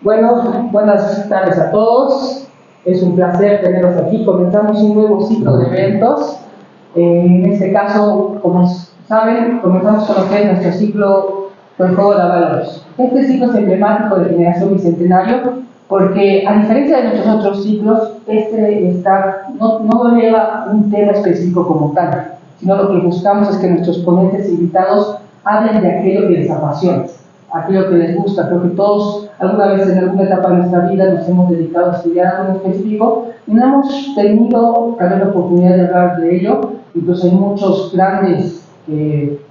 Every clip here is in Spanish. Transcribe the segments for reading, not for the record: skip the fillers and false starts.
Bueno, buenas tardes a todos. Es un placer tenerlos aquí. Comenzamos un nuevo ciclo de eventos. En este caso, como saben, comenzamos con lo que es nuestro ciclo del juego de valores. Este ciclo es emblemático de Generación Bicentenario porque, a diferencia de nuestros otros ciclos, no lleva un tema específico como tal, sino lo que buscamos es que nuestros ponentes invitados hablen de aquello que les apasiona, aquello que les gusta. Creo que todos alguna vez en alguna etapa de nuestra vida nos hemos dedicado a estudiar algo en específico y no hemos tenido tal vez la oportunidad de hablar de ello. Incluso hay muchos grandes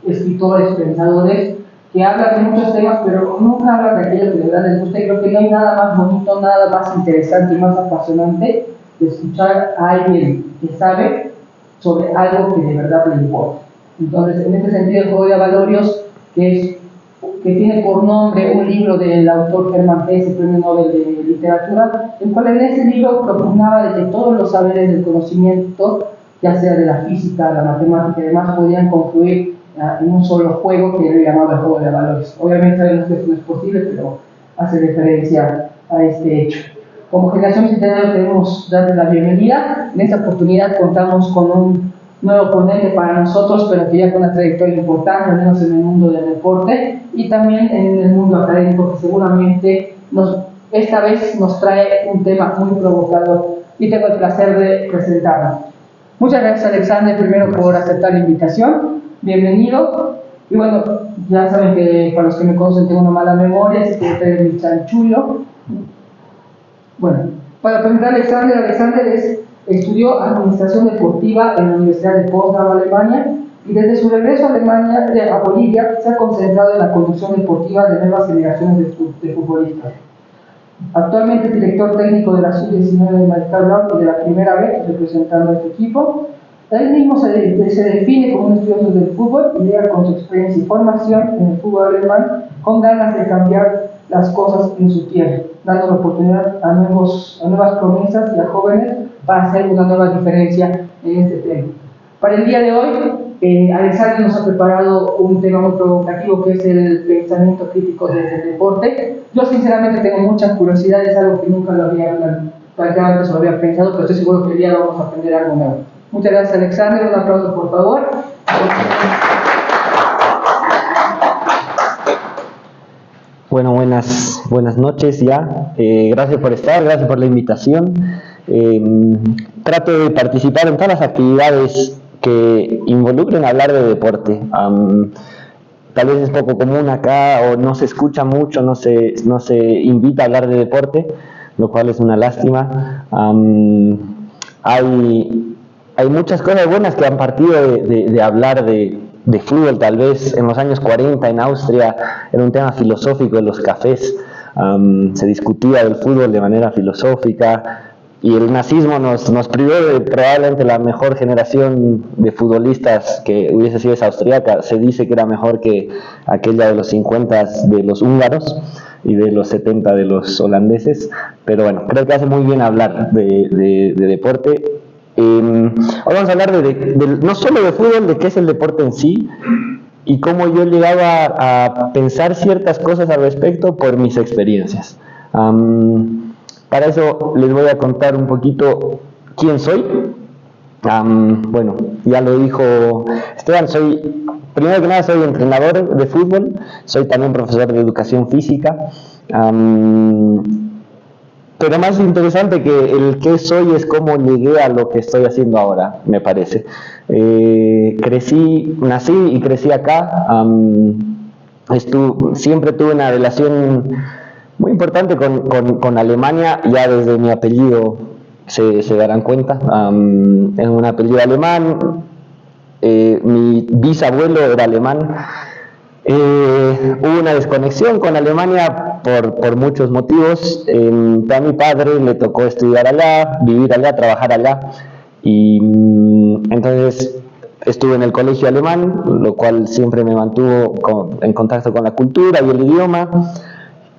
escritores, pensadores que hablan de muchos temas, pero nunca hablan de aquello que de verdad les gusta. Y creo que no hay nada más bonito, nada más interesante y más apasionante de escuchar a alguien que sabe sobre algo que de verdad le importa. Entonces, en este sentido, el juego de Avalorios, que tiene por nombre un libro del autor Hermann Hesse, Premio Nobel de Literatura, el cual en ese libro propugnaba de que todos los saberes del conocimiento, ya sea de la física, la matemática y demás, podían confluir en un solo juego que él llamaba el juego de valores. Obviamente sabemos que eso no es posible, pero hace referencia a este hecho. Como Generación Bicentenario queremos darles la bienvenida. En esta oportunidad contamos con un nuevo ponente para nosotros, pero que ya con una trayectoria importante, al menos en el mundo del deporte y también en el mundo académico, que seguramente esta vez nos trae un tema muy provocador, y tengo el placer de presentarlo. Muchas gracias, Alexander, primero por aceptar la invitación. Bienvenido. Y bueno, ya saben que para los que me conocen tengo una mala memoria, así que ustedes mi chanchullo. Bueno, para presentar a Alexander estudió Administración Deportiva en la Universidad de Potsdam, Alemania, y desde su regreso a Bolivia se ha concentrado en la conducción deportiva de nuevas generaciones de futbolistas. Actualmente es director técnico de la Sub-19 de Mariscal Brown y de la primera vez representando a este equipo. Él mismo se define como un estudioso del fútbol y llega con su experiencia y formación en el fútbol alemán con ganas de cambiar las cosas en su tierra, dando la oportunidad a nuevas promesas y a jóvenes para hacer una nueva diferencia en este tema. Para el día de hoy, Alexander nos ha preparado un tema muy provocativo, que es el pensamiento crítico desde el deporte. Yo sinceramente tengo muchas curiosidades, algo que nunca lo había planteado antes o lo había pensado, pero estoy seguro que el día vamos a aprender algo nuevo. Muchas gracias, Alexander. Un aplauso, por favor. Bueno, buenas noches ya. Gracias por estar, gracias por la invitación. Trato de participar en todas las actividades que involucren hablar de deporte. Tal vez es poco común acá o no se escucha mucho, no se invita a hablar de deporte, lo cual es una lástima. Hay muchas cosas buenas que han partido de hablar de fútbol. Tal vez en los años 40 en Austria era un tema filosófico en los cafés, se discutía del fútbol de manera filosófica, y el nazismo nos privó de probablemente la mejor generación de futbolistas que hubiese sido esa austríaca. Se dice que era mejor que aquella de los 50 de los húngaros y de los 70 de los holandeses, pero bueno, creo que hace muy bien hablar de deporte. Hoy vamos a hablar no solo de fútbol, de qué es el deporte en sí y cómo yo llegaba a pensar ciertas cosas al respecto por mis experiencias. Para eso les voy a contar un poquito quién soy. Bueno, ya lo dijo Esteban, primero que nada soy entrenador de fútbol, soy también profesor de educación física. Pero más interesante que el qué soy es cómo llegué a lo que estoy haciendo ahora, me parece. Nací y crecí acá. Siempre tuve una relación muy importante con Alemania, ya desde mi apellido se darán cuenta. Es un apellido alemán. Mi bisabuelo era alemán. Hubo una desconexión con Alemania por muchos motivos. A mi padre le tocó estudiar allá, vivir allá, trabajar allá, y entonces estuve en el colegio alemán, lo cual siempre me mantuvo en contacto con la cultura y el idioma.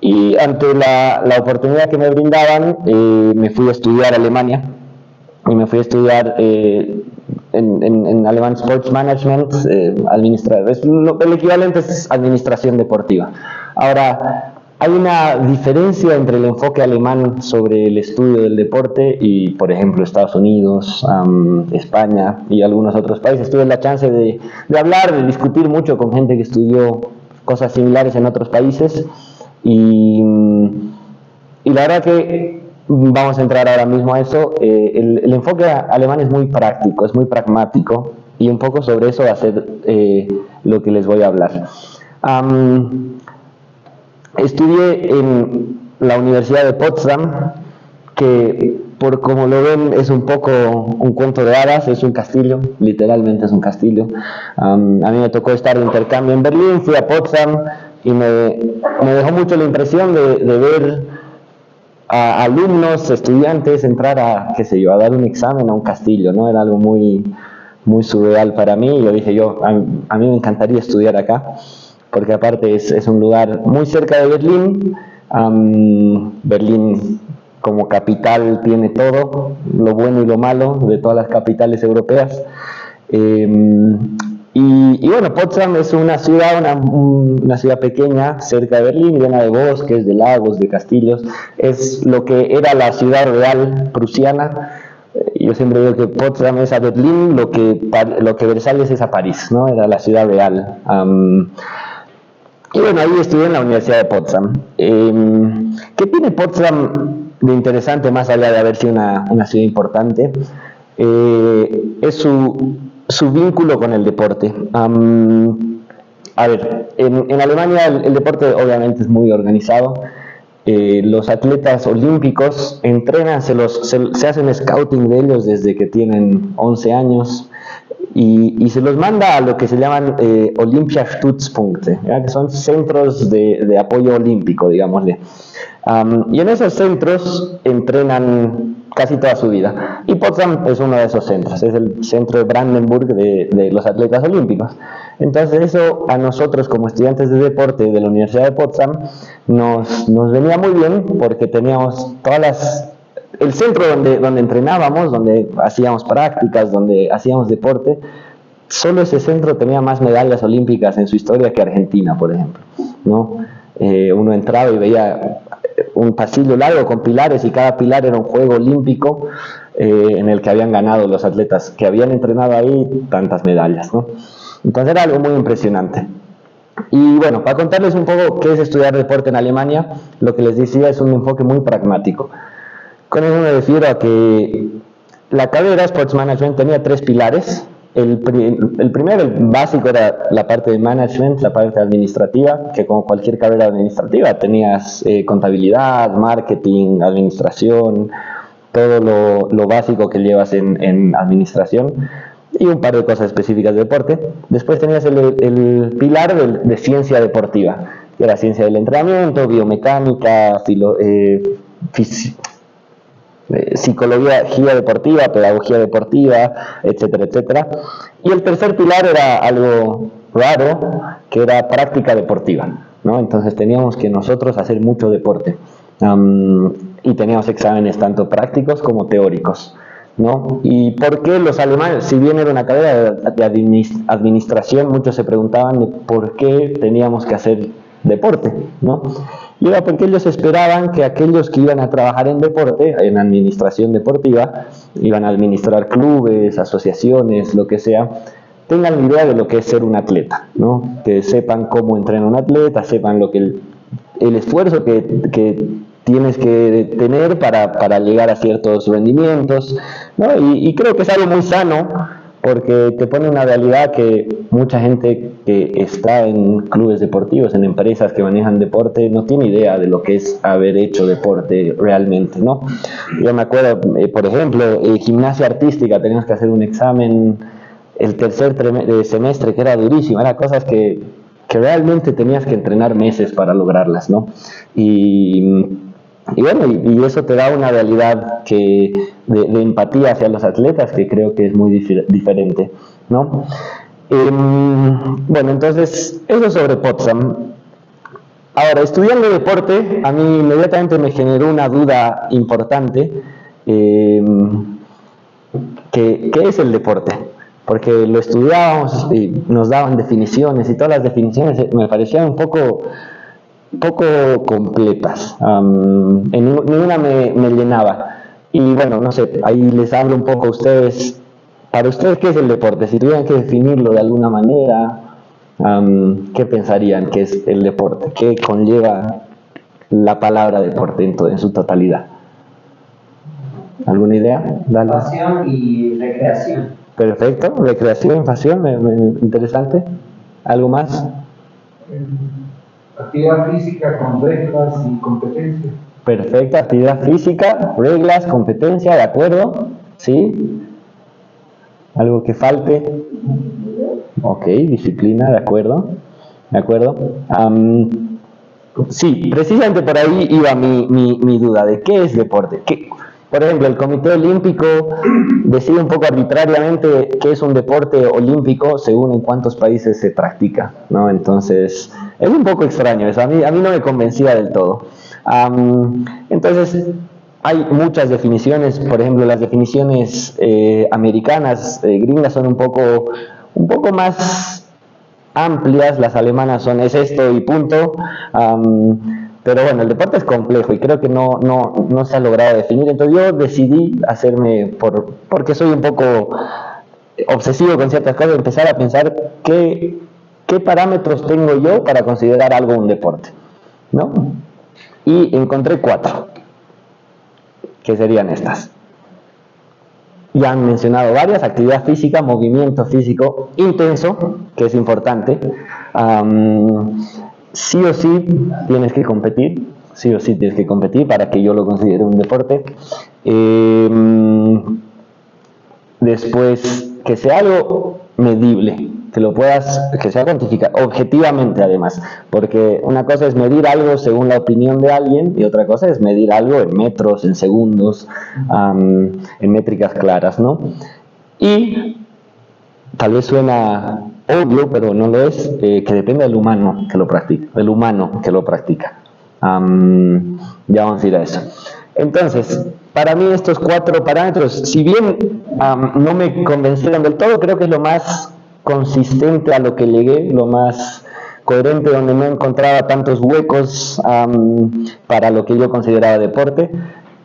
Y ante la oportunidad que me brindaban, me fui a estudiar a Alemania, y me fui a estudiar en alemán Sports Management, el equivalente es administración deportiva. Ahora, hay una diferencia entre el enfoque alemán sobre el estudio del deporte y, por ejemplo, Estados Unidos, España y algunos otros países. Tuve la chance de hablar, de discutir mucho con gente que estudió cosas similares en otros países y la verdad que vamos a entrar ahora mismo a eso. El enfoque alemán es muy práctico, es muy pragmático y un poco sobre eso va a ser lo que les voy a hablar. Estudié en la Universidad de Potsdam, que por como lo ven es un poco un cuento de hadas, es un castillo, literalmente es un castillo. A mí me tocó estar de intercambio en Berlín, fui a Potsdam y me dejó mucho la impresión de ver a alumnos, estudiantes entrar a, qué sé yo, a dar un examen a un castillo, ¿no? Era algo muy, muy surreal para mí y yo dije a mí me encantaría estudiar acá, porque aparte es un lugar muy cerca de Berlín. Berlín como capital tiene todo, lo bueno y lo malo de todas las capitales europeas. Y bueno, Potsdam es una ciudad pequeña cerca de Berlín, llena de bosques, de lagos, de castillos. Es lo que era la ciudad real prusiana. Yo siempre digo que Potsdam es a Berlín lo que Versalles es a París, ¿no? Era la ciudad real. Y bueno, ahí estudié en la Universidad de Potsdam. ¿Qué tiene Potsdam de interesante, más allá de haber sido una ciudad importante? Es su vínculo con el deporte. A ver, en Alemania el deporte obviamente es muy organizado. Los atletas olímpicos entrenan, se hacen scouting de ellos desde que tienen 11 años. Y se los manda a lo que se llaman Olympiastützpunkte, que son centros de apoyo olímpico, digámosle. Y en esos centros entrenan casi toda su vida. Y Potsdam es uno de esos centros, es el centro de Brandenburg de los atletas olímpicos. Entonces eso a nosotros como estudiantes de deporte de la Universidad de Potsdam nos venía muy bien, porque teníamos el centro donde entrenábamos, donde hacíamos prácticas, donde hacíamos deporte. Solo ese centro tenía más medallas olímpicas en su historia que Argentina, por ejemplo, ¿no? Uno entraba y veía un pasillo largo con pilares y cada pilar era un juego olímpico en el que habían ganado los atletas que habían entrenado ahí tantas medallas, ¿no? Entonces era algo muy impresionante. Y bueno, para contarles un poco qué es estudiar deporte en Alemania, lo que les decía es un enfoque muy pragmático. Con eso me refiero a que la carrera Sports Management tenía 3 pilares. El primero, el básico, era la parte de management, la parte administrativa, que como cualquier carrera administrativa tenías contabilidad, marketing, administración, todo lo básico que llevas en administración, y un par de cosas específicas de deporte. Después tenías el pilar de ciencia deportiva, que era ciencia del entrenamiento, biomecánica, psicología deportiva, pedagogía deportiva, etcétera, etcétera. Y el tercer pilar era algo raro, que era práctica deportiva, ¿no? Entonces teníamos que nosotros hacer mucho deporte y teníamos exámenes tanto prácticos como teóricos, ¿no? ¿Y por qué los alemanes, si bien era una carrera de administración, muchos se preguntaban de por qué teníamos que hacer deporte, ¿no? Y era porque ellos esperaban que aquellos que iban a trabajar en deporte, en administración deportiva, iban a administrar clubes, asociaciones, lo que sea, tengan la idea de lo que es ser un atleta, ¿no? Que sepan cómo entrena un atleta, sepan lo que el esfuerzo que tienes que tener para llegar a ciertos rendimientos, ¿no? Y creo que es algo muy sano, porque te pone una realidad que mucha gente que está en clubes deportivos, en empresas que manejan deporte, no tiene idea de lo que es haber hecho deporte realmente, ¿no? Yo me acuerdo, por ejemplo, gimnasia artística, teníamos que hacer un examen el tercer semestre que era durísimo, eran cosas que realmente tenías que entrenar meses para lograrlas, ¿no? Y bueno, y eso te da una realidad de empatía hacia los atletas que creo que es muy diferente, ¿no? Bueno, entonces, eso sobre Potsdam. Ahora, estudiando deporte, a mí inmediatamente me generó una duda importante, ¿qué es el deporte? Porque lo estudiábamos y nos daban definiciones y todas las definiciones me parecían un poco poco completas. Ninguna me llenaba. Y bueno, no sé, ahí les hablo un poco a ustedes. Para ustedes, ¿qué es el deporte? Si tuvieran que definirlo de alguna manera, ¿qué pensarían que es el deporte? ¿Qué conlleva la palabra deporte en su totalidad? ¿Alguna idea? Dale. Pasión y recreación. Perfecto, recreación, pasión, interesante. ¿Algo más? Actividad física con reglas y competencia. Perfecto, actividad física, reglas, competencia, ¿de acuerdo? ¿Sí? ¿Algo que falte? Ok, disciplina, ¿de acuerdo? ¿De acuerdo? Sí, precisamente por ahí iba mi duda de qué es deporte. Por ejemplo, el Comité Olímpico decide un poco arbitrariamente qué es un deporte olímpico según en cuántos países se practica, ¿no? Entonces, es un poco extraño eso, a mí no me convencía del todo. Entonces, hay muchas definiciones, por ejemplo, las definiciones americanas, gringas, son un poco más amplias, las alemanas es esto y punto. Pero bueno, el deporte es complejo y creo que no se ha logrado definir. Entonces yo decidí hacerme, porque soy un poco obsesivo con ciertas cosas, empezar a pensar qué parámetros tengo yo para considerar algo un deporte, ¿no? Y encontré 4, que serían estas. Ya han mencionado varias: actividad física, movimiento físico intenso, que es importante. Sí o sí tienes que competir, sí o sí tienes que competir para que yo lo considere un deporte. Después, que sea algo medible, que sea cuantificado, objetivamente además, porque una cosa es medir algo según la opinión de alguien y otra cosa es medir algo en metros, en segundos, en métricas claras, ¿no? Y tal vez suena obvio, pero no lo es, que depende del humano que lo practica, ya vamos a ir a eso. Entonces, para mí estos 4 parámetros, si bien no me convencieron del todo, creo que es lo más consistente a lo que llegué, lo más coherente, donde no encontraba tantos huecos para lo que yo consideraba deporte.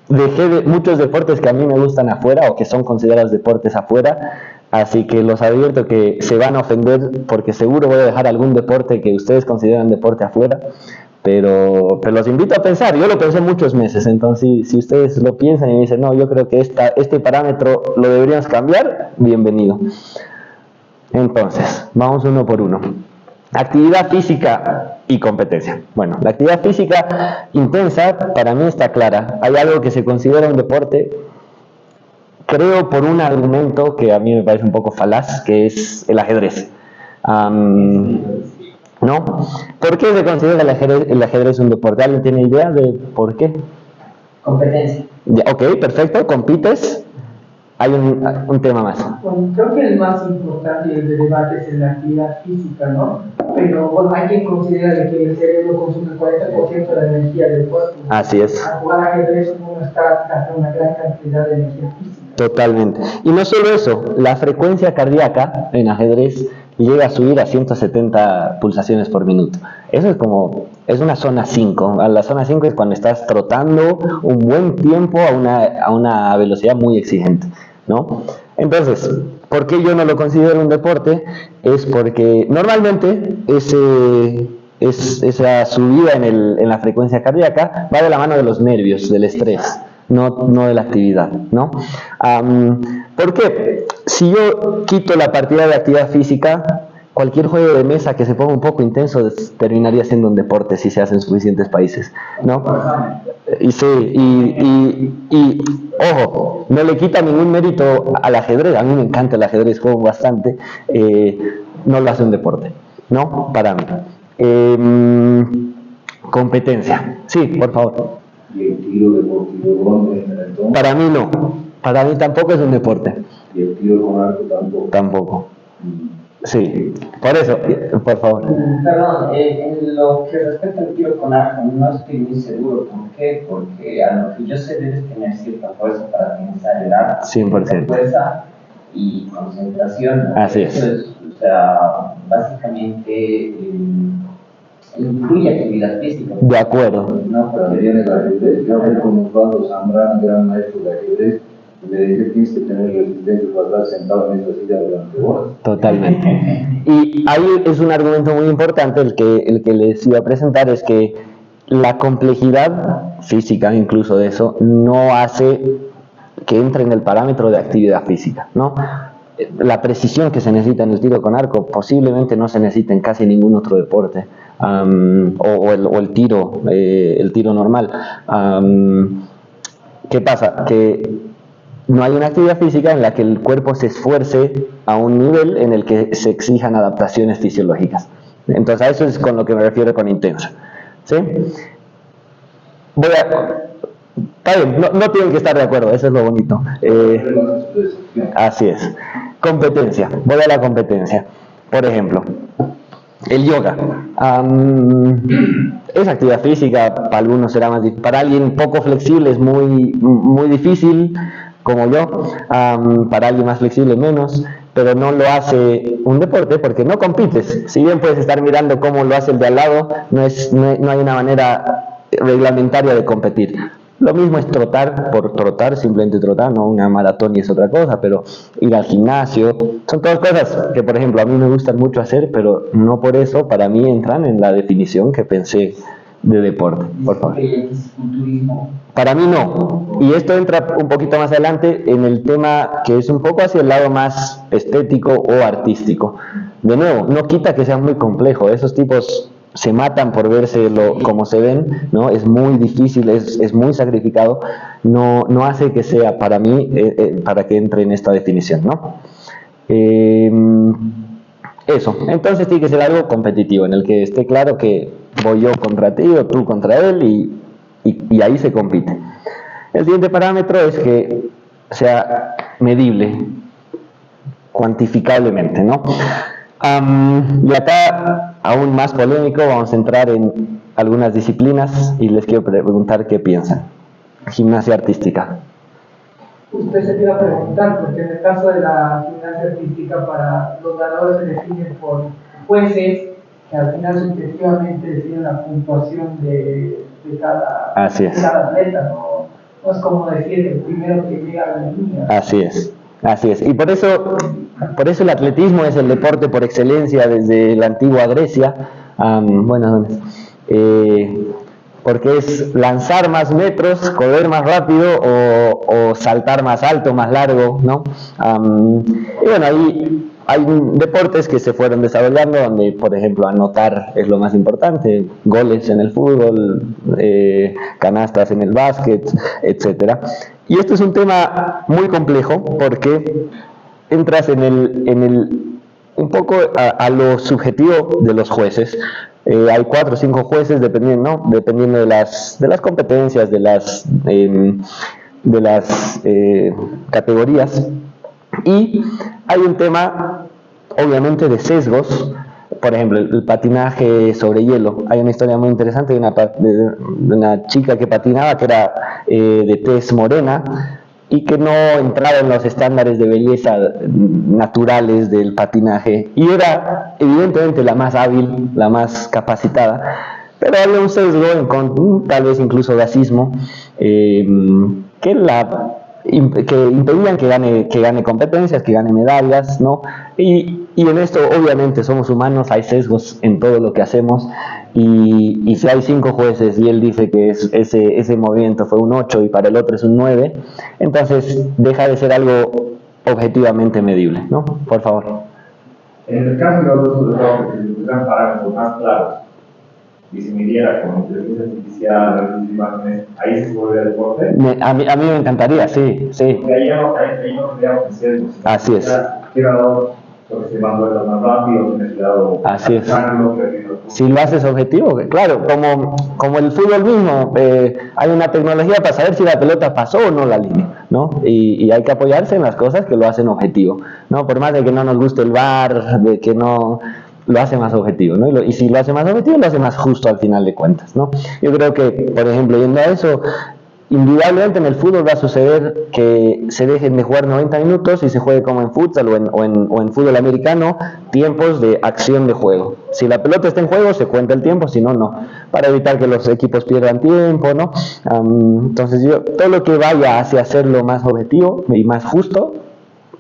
Dejé muchos deportes que a mí me gustan afuera o que son considerados deportes afuera, así que los advierto que se van a ofender porque seguro voy a dejar algún deporte que ustedes consideran deporte afuera, pero los invito a pensar. Yo lo pensé muchos meses, entonces si ustedes lo piensan y dicen, no, yo creo que este parámetro lo deberíamos cambiar, bienvenido. Entonces, vamos uno por uno. Actividad física y competencia. Bueno, la actividad física intensa para mí está clara. Hay algo que se considera un deporte, creo, por un argumento que a mí me parece un poco falaz, que es el ajedrez. ¿No? ¿Por qué se considera el ajedrez un deporte? ¿Alguien tiene idea de por qué? Competencia. Ok, perfecto, compites. Hay un tema más. Bueno, creo que el más importante y el de debate es en la actividad física, ¿no? Pero bueno, hay quien considera que el cerebro consume el 40% de la energía del cuerpo. Así es. Al jugar ajedrez uno está gastando una gran cantidad de energía física. Totalmente. Y no solo eso, la frecuencia cardíaca en ajedrez llega a subir a 170 pulsaciones por minuto. Eso es una zona 5. La zona 5 es cuando estás trotando un buen tiempo a una velocidad muy exigente, ¿no? Entonces, ¿por qué yo no lo considero un deporte? Es porque normalmente esa subida en la frecuencia cardíaca va de la mano de los nervios, del estrés, no de la actividad, ¿no? ¿Por qué? Si yo quito la partida de actividad física, cualquier juego de mesa que se ponga un poco intenso terminaría siendo un deporte si se hace en suficientes países, ¿no? Y sí, y ojo, no le quita ningún mérito al ajedrez. A mí me encanta el ajedrez, juego bastante, no lo hace un deporte, ¿no? Para mí. Competencia, sí, por favor. ¿Y el tiro deportivo dónde entra entonces? Para mí no, para mí tampoco es un deporte. ¿Y el tiro con arco tampoco? Tampoco. Sí, por eso, por favor. Perdón, en lo que respecta al tiro con arco, no estoy muy seguro. ¿Por qué? Porque a lo que yo sé debes tener cierta fuerza para pensar el arco. 100%. Fuerza y concentración. Así es. O sea, básicamente incluye actividad física. De acuerdo. No, pero Viene el ajedrez. Yo hablé con Osvaldo Zambrano, gran maestro de ajedrez, y me dice que tienes que tener resistencia para estar sentado en esa silla durante horas. Totalmente. Y ahí es un argumento muy importante el que les iba a presentar, es que la complejidad física incluso de eso no hace que entre en el parámetro de actividad física, ¿no? La precisión que se necesita en el tiro con arco posiblemente no se necesita en casi ningún otro deporte, o el tiro normal. ¿Qué pasa? Que no hay una actividad física en la que el cuerpo se esfuerce a un nivel en el que se exijan adaptaciones fisiológicas. Entonces a eso es con lo que me refiero con intensa, ¿sí? Está bien, no tienen que estar de acuerdo, eso es lo bonito. Así es. Competencia, voy a la competencia. Por ejemplo, el yoga. Es actividad física, para algunos será más difícil, para alguien poco flexible es muy difícil, como yo, para alguien más flexible menos, pero no lo hace un deporte porque no compites. Si bien puedes estar mirando cómo lo hace el de al lado, no hay una manera reglamentaria de competir. Lo mismo es trotar, por trotar, simplemente trotar, no una maratón y es otra cosa, pero ir al gimnasio, son todas cosas que, por ejemplo, a mí me gustan mucho hacer, pero no por eso para mí entran en la definición que pensé de deporte, por favor. Para mí no, y esto entra un poquito más adelante en el tema que es un poco hacia el lado más estético o artístico. De nuevo, no quita que sea muy complejo, esos tipos se matan por verse como se ven, ¿no? Es muy difícil, es muy sacrificado, no hace que sea para mí, para que entre en esta definición, ¿no? Eso, entonces tiene que ser algo competitivo, en el que esté claro que voy yo contra ti o tú contra él y ahí se compite. El siguiente parámetro es que sea medible, cuantificablemente, ¿no? Y acá, aún más polémico, vamos a entrar en algunas disciplinas y les quiero preguntar qué piensan. Gimnasia artística. Usted se iba a preguntar, porque en el caso de la gimnasia artística, para los ganadores se definen por jueces que al final subjetivamente deciden la puntuación de cada atleta, no es como decir el primero que llega a la línea. Así es, y por eso el atletismo es el deporte por excelencia desde la antigua Grecia, porque es lanzar más metros, correr más rápido o saltar más alto, más largo, ¿no? Y bueno, ahí hay deportes que se fueron desarrollando donde, por ejemplo, anotar es lo más importante, goles en el fútbol, canastas en el básquet, etcétera. Y este es un tema muy complejo porque entras un poco a lo subjetivo de los jueces. Hay 4 o 5 jueces dependiendo de las competencias, de las categorías, y hay un tema obviamente de sesgos. Por ejemplo, el patinaje sobre hielo. Hay una historia muy interesante de una chica que patinaba, que era de tez morena y que no entraba en los estándares de belleza naturales del patinaje, y era evidentemente la más hábil, la más capacitada, pero había un sesgo, tal vez incluso racismo, que impedían que gane competencias, que gane medallas, ¿no? Y en esto obviamente somos humanos, hay sesgos en todo lo que hacemos, y si hay 5 jueces y él dice que ese movimiento fue un 8 y para el otro es un 9, entonces deja de ser algo objetivamente medible, ¿no? Por favor. En el caso de los dos deportes que se tuvieran parámetros más claros y se midiera con inteligencia artificial, redes de imágenes, ahí se volvería deporte. A mí me encantaría, sí. Porque ahí no tendríamos sesgos. Así es. Porque se van vueltas más rápido, tienes cuidado. Así es. Si lo haces objetivo, claro, como el fútbol mismo, hay una tecnología para saber si la pelota pasó o no la línea, ¿no? Y hay que apoyarse en las cosas que lo hacen objetivo, ¿no? Por más de que no nos guste el VAR, de que no lo hace más objetivo, ¿no? Y si lo hace más objetivo, lo hace más justo al final de cuentas, ¿no? Yo creo que, por ejemplo, yendo a eso, Indudablemente en el fútbol va a suceder que se dejen de jugar 90 minutos y se juegue como en futsal o en fútbol americano, tiempos de acción de juego. Si la pelota está en juego, se cuenta el tiempo, si no, no. Para evitar que los equipos pierdan tiempo, ¿no? Entonces, todo lo que vaya hacia hacerlo más objetivo y más justo,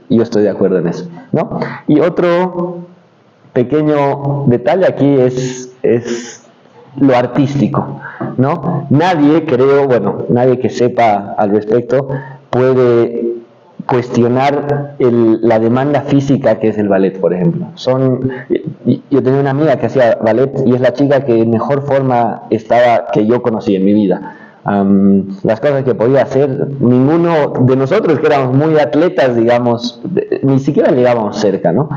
yo estoy de acuerdo en eso, ¿no? Y otro pequeño detalle aquí es lo artístico, ¿no? Nadie que sepa al respecto puede cuestionar la demanda física que es el ballet, por ejemplo. Yo tenía una amiga que hacía ballet y es la chica que en mejor forma estaba que yo conocí en mi vida. Las cosas que podía hacer, ninguno de nosotros que éramos muy atletas, digamos, ni siquiera llegábamos cerca, ¿no?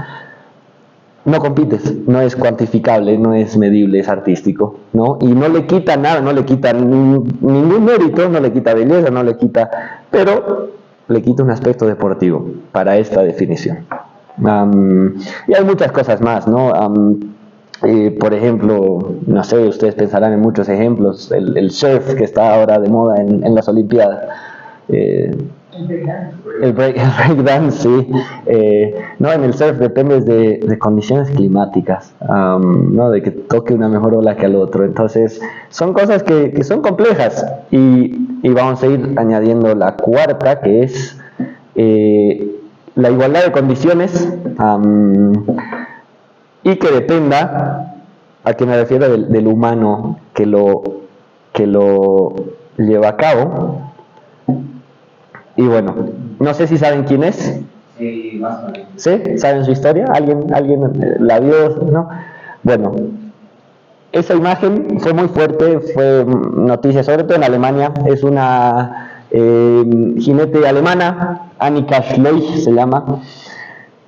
No compites, no es cuantificable, no es medible, es artístico, ¿no? Y no le quita nada, no le quita ningún mérito, no le quita belleza, no le quita, pero le quita un aspecto deportivo para esta definición. Y hay muchas cosas más, ¿no? Por ejemplo, no sé, ustedes pensarán en muchos ejemplos, el surf que está ahora de moda en las Olimpiadas. El breakdance, sí. No, en el surf dependes de condiciones climáticas, ¿no? De que toque una mejor ola que al otro. Entonces, son cosas que son complejas. Y vamos a ir añadiendo la cuarta, que es la igualdad de condiciones, y que dependa, ¿a qué me refiero? Del humano que lo lleva a cabo. Y bueno, no sé si saben quién es. Sí, más o menos. ¿Sí? ¿Saben su historia? ¿Alguien la vio? ¿No? Bueno, esa imagen fue muy fuerte, fue noticia, sobre todo en Alemania. Es una jinete alemana, Annika Schleich se llama.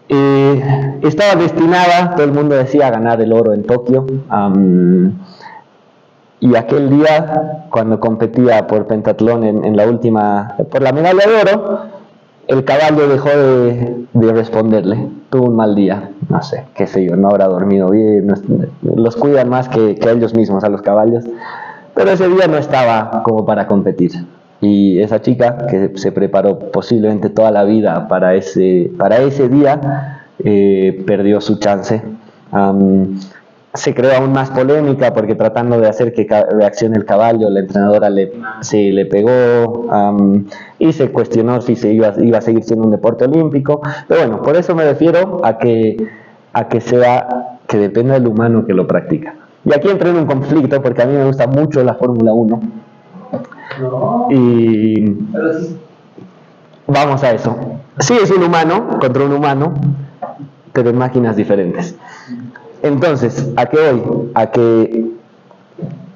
Estaba destinada, todo el mundo decía, a ganar el oro en Tokio. Y aquel día, cuando competía por pentatlón en la última, por la medalla de oro, el caballo dejó de responderle. Tuvo un mal día, no sé, qué sé yo, no habrá dormido bien, los cuidan más que a ellos mismos, a los caballos. Pero ese día no estaba como para competir. Y esa chica, que se preparó posiblemente toda la vida para ese día, perdió su chance. Se creó aún más polémica porque tratando de hacer que reaccione el caballo, la entrenadora le pegó, y se cuestionó si se iba a seguir siendo un deporte olímpico. Pero bueno, por eso me refiero a que dependa del humano que lo practica. Y aquí entré en un conflicto porque a mí me gusta mucho la Fórmula 1. No, Y pero sí. vamos a eso. Sí, es un humano contra un humano, pero en máquinas diferentes. Entonces, ¿a qué voy? A que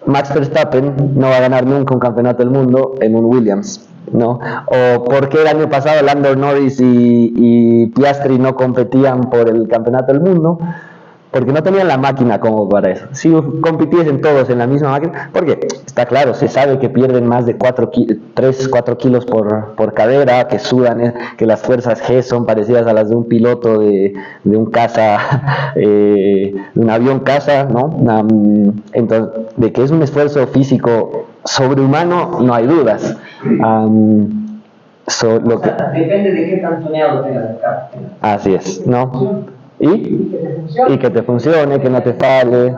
Max Verstappen no va a ganar nunca un campeonato del mundo en un Williams, ¿no? O por qué el año pasado Lando Norris y Piastri no competían por el campeonato del mundo, porque no tenían la máquina como para eso. Si compitiesen todos en la misma máquina, porque está claro, se sabe que pierden más de 3-4 kilos por cadera, que sudan, que las fuerzas G son parecidas a las de un piloto de un caza, de un avión caza, ¿no? Entonces, de que es un esfuerzo físico sobrehumano, no hay dudas. Depende de qué tan tuneado tengas el carro. Así es, ¿no? Y que te funcione, que no te falle.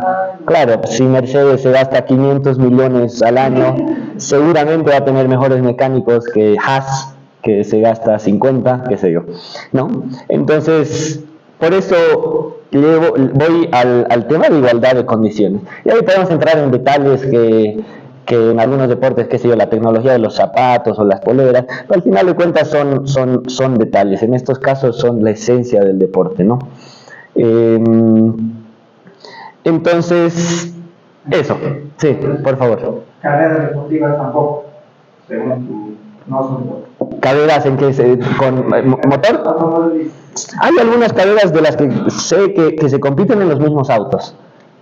Claro, si Mercedes se gasta 500 millones al año, seguramente va a tener mejores mecánicos que Haas, que se gasta 50, qué sé yo, ¿no? Entonces, por eso voy al tema de igualdad de condiciones. Y ahí podemos entrar en detalles que en algunos deportes, qué sé yo, la tecnología de los zapatos o las poleras, pero al final de cuentas son detalles. En estos casos son la esencia del deporte, ¿no? Entonces, eso, sí, por favor. Carreras deportivas tampoco, según no son ¿Carreras en qué? ¿Con motor? automovilistas. Hay algunas carreras de las que sé que se compiten en los mismos autos,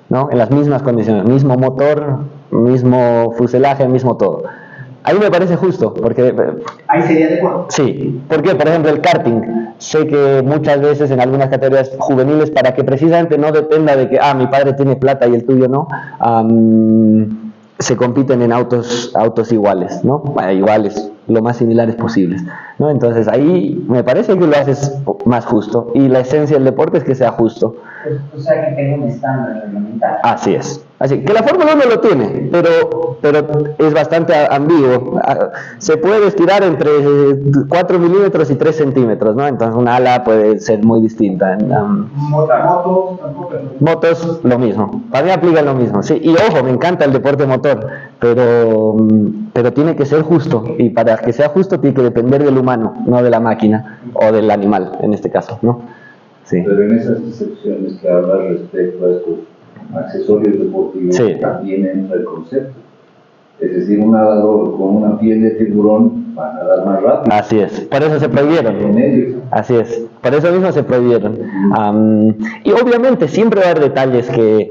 ¿no? En las mismas condiciones, mismo motor, mismo fuselaje, mismo todo. Ahí me parece justo, porque... Ahí sería deporte. Sí, porque por ejemplo el karting, sé que muchas veces en algunas categorías juveniles, para que precisamente no dependa de que, mi padre tiene plata y el tuyo no, se compiten en autos iguales, ¿no? Bueno, iguales, lo más similares posibles, ¿no? Entonces ahí me parece que lo haces más justo, y la esencia del deporte es que sea justo. O sea, que tenga un estándar reglamentario. Así es. Así que la Fórmula 1 lo tiene, pero es bastante ambiguo. Se puede estirar entre 4 milímetros y 3 centímetros, ¿no? Entonces una ala puede ser muy distinta. Motos tampoco. Motos, lo mismo. Para mí aplica lo mismo, sí. Y ojo, me encanta el deporte motor, pero tiene que ser justo. Y para que sea justo tiene que depender del humano, no de la máquina o del animal, en este caso, ¿no? Sí. Pero en esas excepciones que hablas respecto a estos accesorios deportivos, Sí. también entra el concepto. Es decir, un nadador con una piel de tiburón va a nadar más rápido. Así es, por eso se En prohibieron. medio. Así es, por eso mismo se prohibieron. Y obviamente siempre va a haber detalles que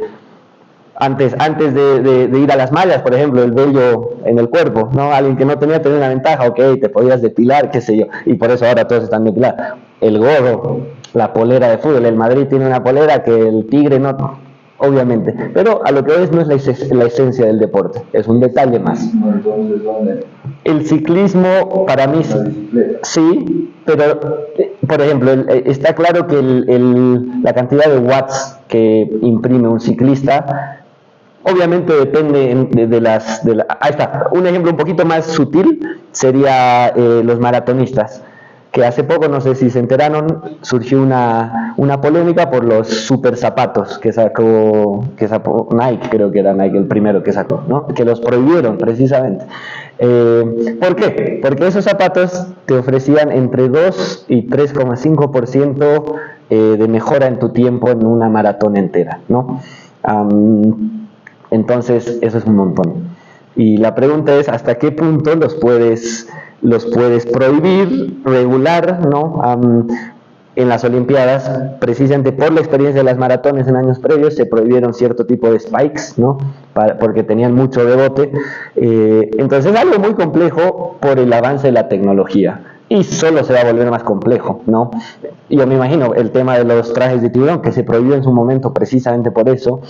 antes de ir a las mallas, por ejemplo, el vello en el cuerpo, ¿no? Alguien que no tenía una ventaja, ok, te podías depilar, qué sé yo, y por eso ahora todos están depilados. El gorro, la polera de fútbol, el Madrid tiene una polera que el Tigre no, obviamente, pero a lo que es no es la esencia del deporte, es un detalle más. Entonces, ¿dónde? El ciclismo para mí La bicicleta. sí, pero por ejemplo, está claro que la cantidad de watts que imprime un ciclista obviamente depende ahí está, un ejemplo un poquito más sutil sería los maratonistas, que hace poco, no sé si se enteraron, surgió una polémica por los super zapatos que sacó Nike, creo que era Nike el primero que sacó, ¿no? Que los prohibieron precisamente. ¿Por qué? Porque esos zapatos te ofrecían entre 2 y 3,5% de mejora en tu tiempo en una maratón entera, ¿no? Entonces, eso es un montón. Y la pregunta es, ¿hasta qué punto los puedes prohibir, regular, ¿no? En las Olimpiadas, precisamente por la experiencia de las maratones en años previos, se prohibieron cierto tipo de spikes, ¿no? Porque tenían mucho rebote. Entonces es algo muy complejo por el avance de la tecnología. Y solo se va a volver más complejo, ¿no? Yo me imagino el tema de los trajes de tiburón, que se prohibió en su momento precisamente por eso.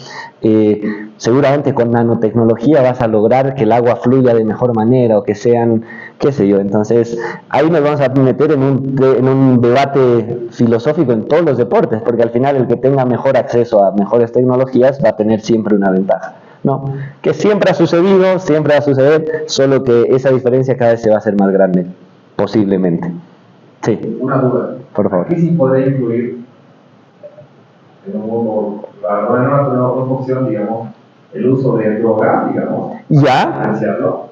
Seguramente con nanotecnología vas a lograr que el agua fluya de mejor manera, o que sean, qué sé yo. Entonces ahí nos vamos a meter en un debate filosófico en todos los deportes, porque al final el que tenga mejor acceso a mejores tecnologías va a tener siempre una ventaja, ¿no? Que siempre ha sucedido, siempre va a suceder, solo que esa diferencia cada vez se va a hacer más grande. Posiblemente. Sí, Una duda. por favor. Aquí sí podría incluir en un mundo, una opción, digamos, el uso de drogas, digamos. ¿Ya? Financiarlo.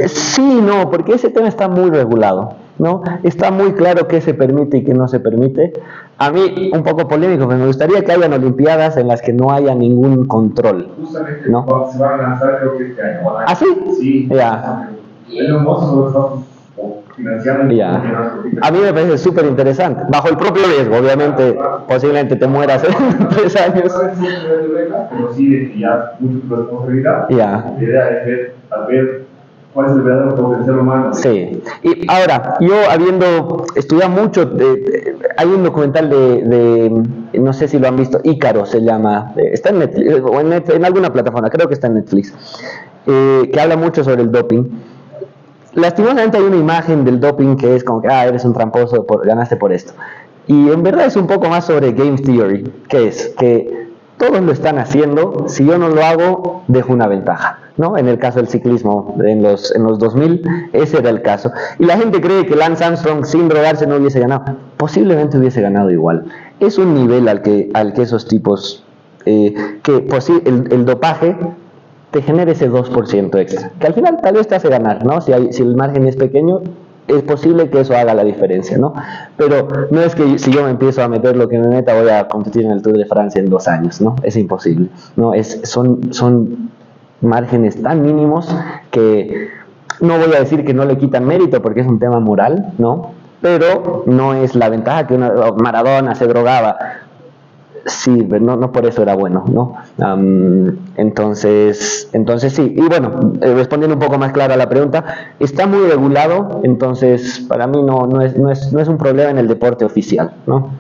Sí, no, porque ese tema está muy regulado, ¿no? Está muy claro qué se permite y qué no se permite. A mí, un poco polémico, pero me gustaría que hayan olimpiadas en las que no haya ningún control. Justamente ¿No? se van a lanzar, creo que este año. ¿Ah, sí? Sí. Ya. Elon Musk lo está financiando. Ya. A mí me parece súper interesante, bajo el propio riesgo, obviamente, posiblemente te mueras en 3 años. Pero sí, de que ya mucha responsabilidad. Ya. La idea es ver cuál es el verdadero potencial humano. Sí, y ahora, yo habiendo estudiado mucho, hay un documental de no sé si lo han visto, Ícaro se llama, está en Netflix, o en alguna plataforma, creo que está en Netflix, que habla mucho sobre el doping. Lastimosamente hay una imagen del doping que es como que, eres un tramposo, ganaste por esto. Y en verdad es un poco más sobre game theory, que es que todos lo están haciendo, si yo no lo hago, dejo una ventaja, ¿no? En el caso del ciclismo, en los 2000, ese era el caso. Y la gente cree que Lance Armstrong, sin drogarse, no hubiese ganado. Posiblemente hubiese ganado igual. Es un nivel al que esos tipos, el dopaje te genera ese 2% extra, que al final tal vez te hace ganar, ¿no? Si el margen es pequeño, es posible que eso haga la diferencia, ¿no? Pero no es que si yo me empiezo a meter lo que me meta, voy a competir en el Tour de Francia en 2 años, ¿no? Es imposible, ¿no? Son márgenes tan mínimos que no voy a decir que no le quitan mérito porque es un tema moral, ¿no? Pero no es la ventaja que Maradona se drogaba. Sí, no por eso era bueno, ¿no? Entonces sí. Y bueno, respondiendo un poco más claro a la pregunta, está muy regulado, entonces para mí no es un problema en el deporte oficial, ¿no?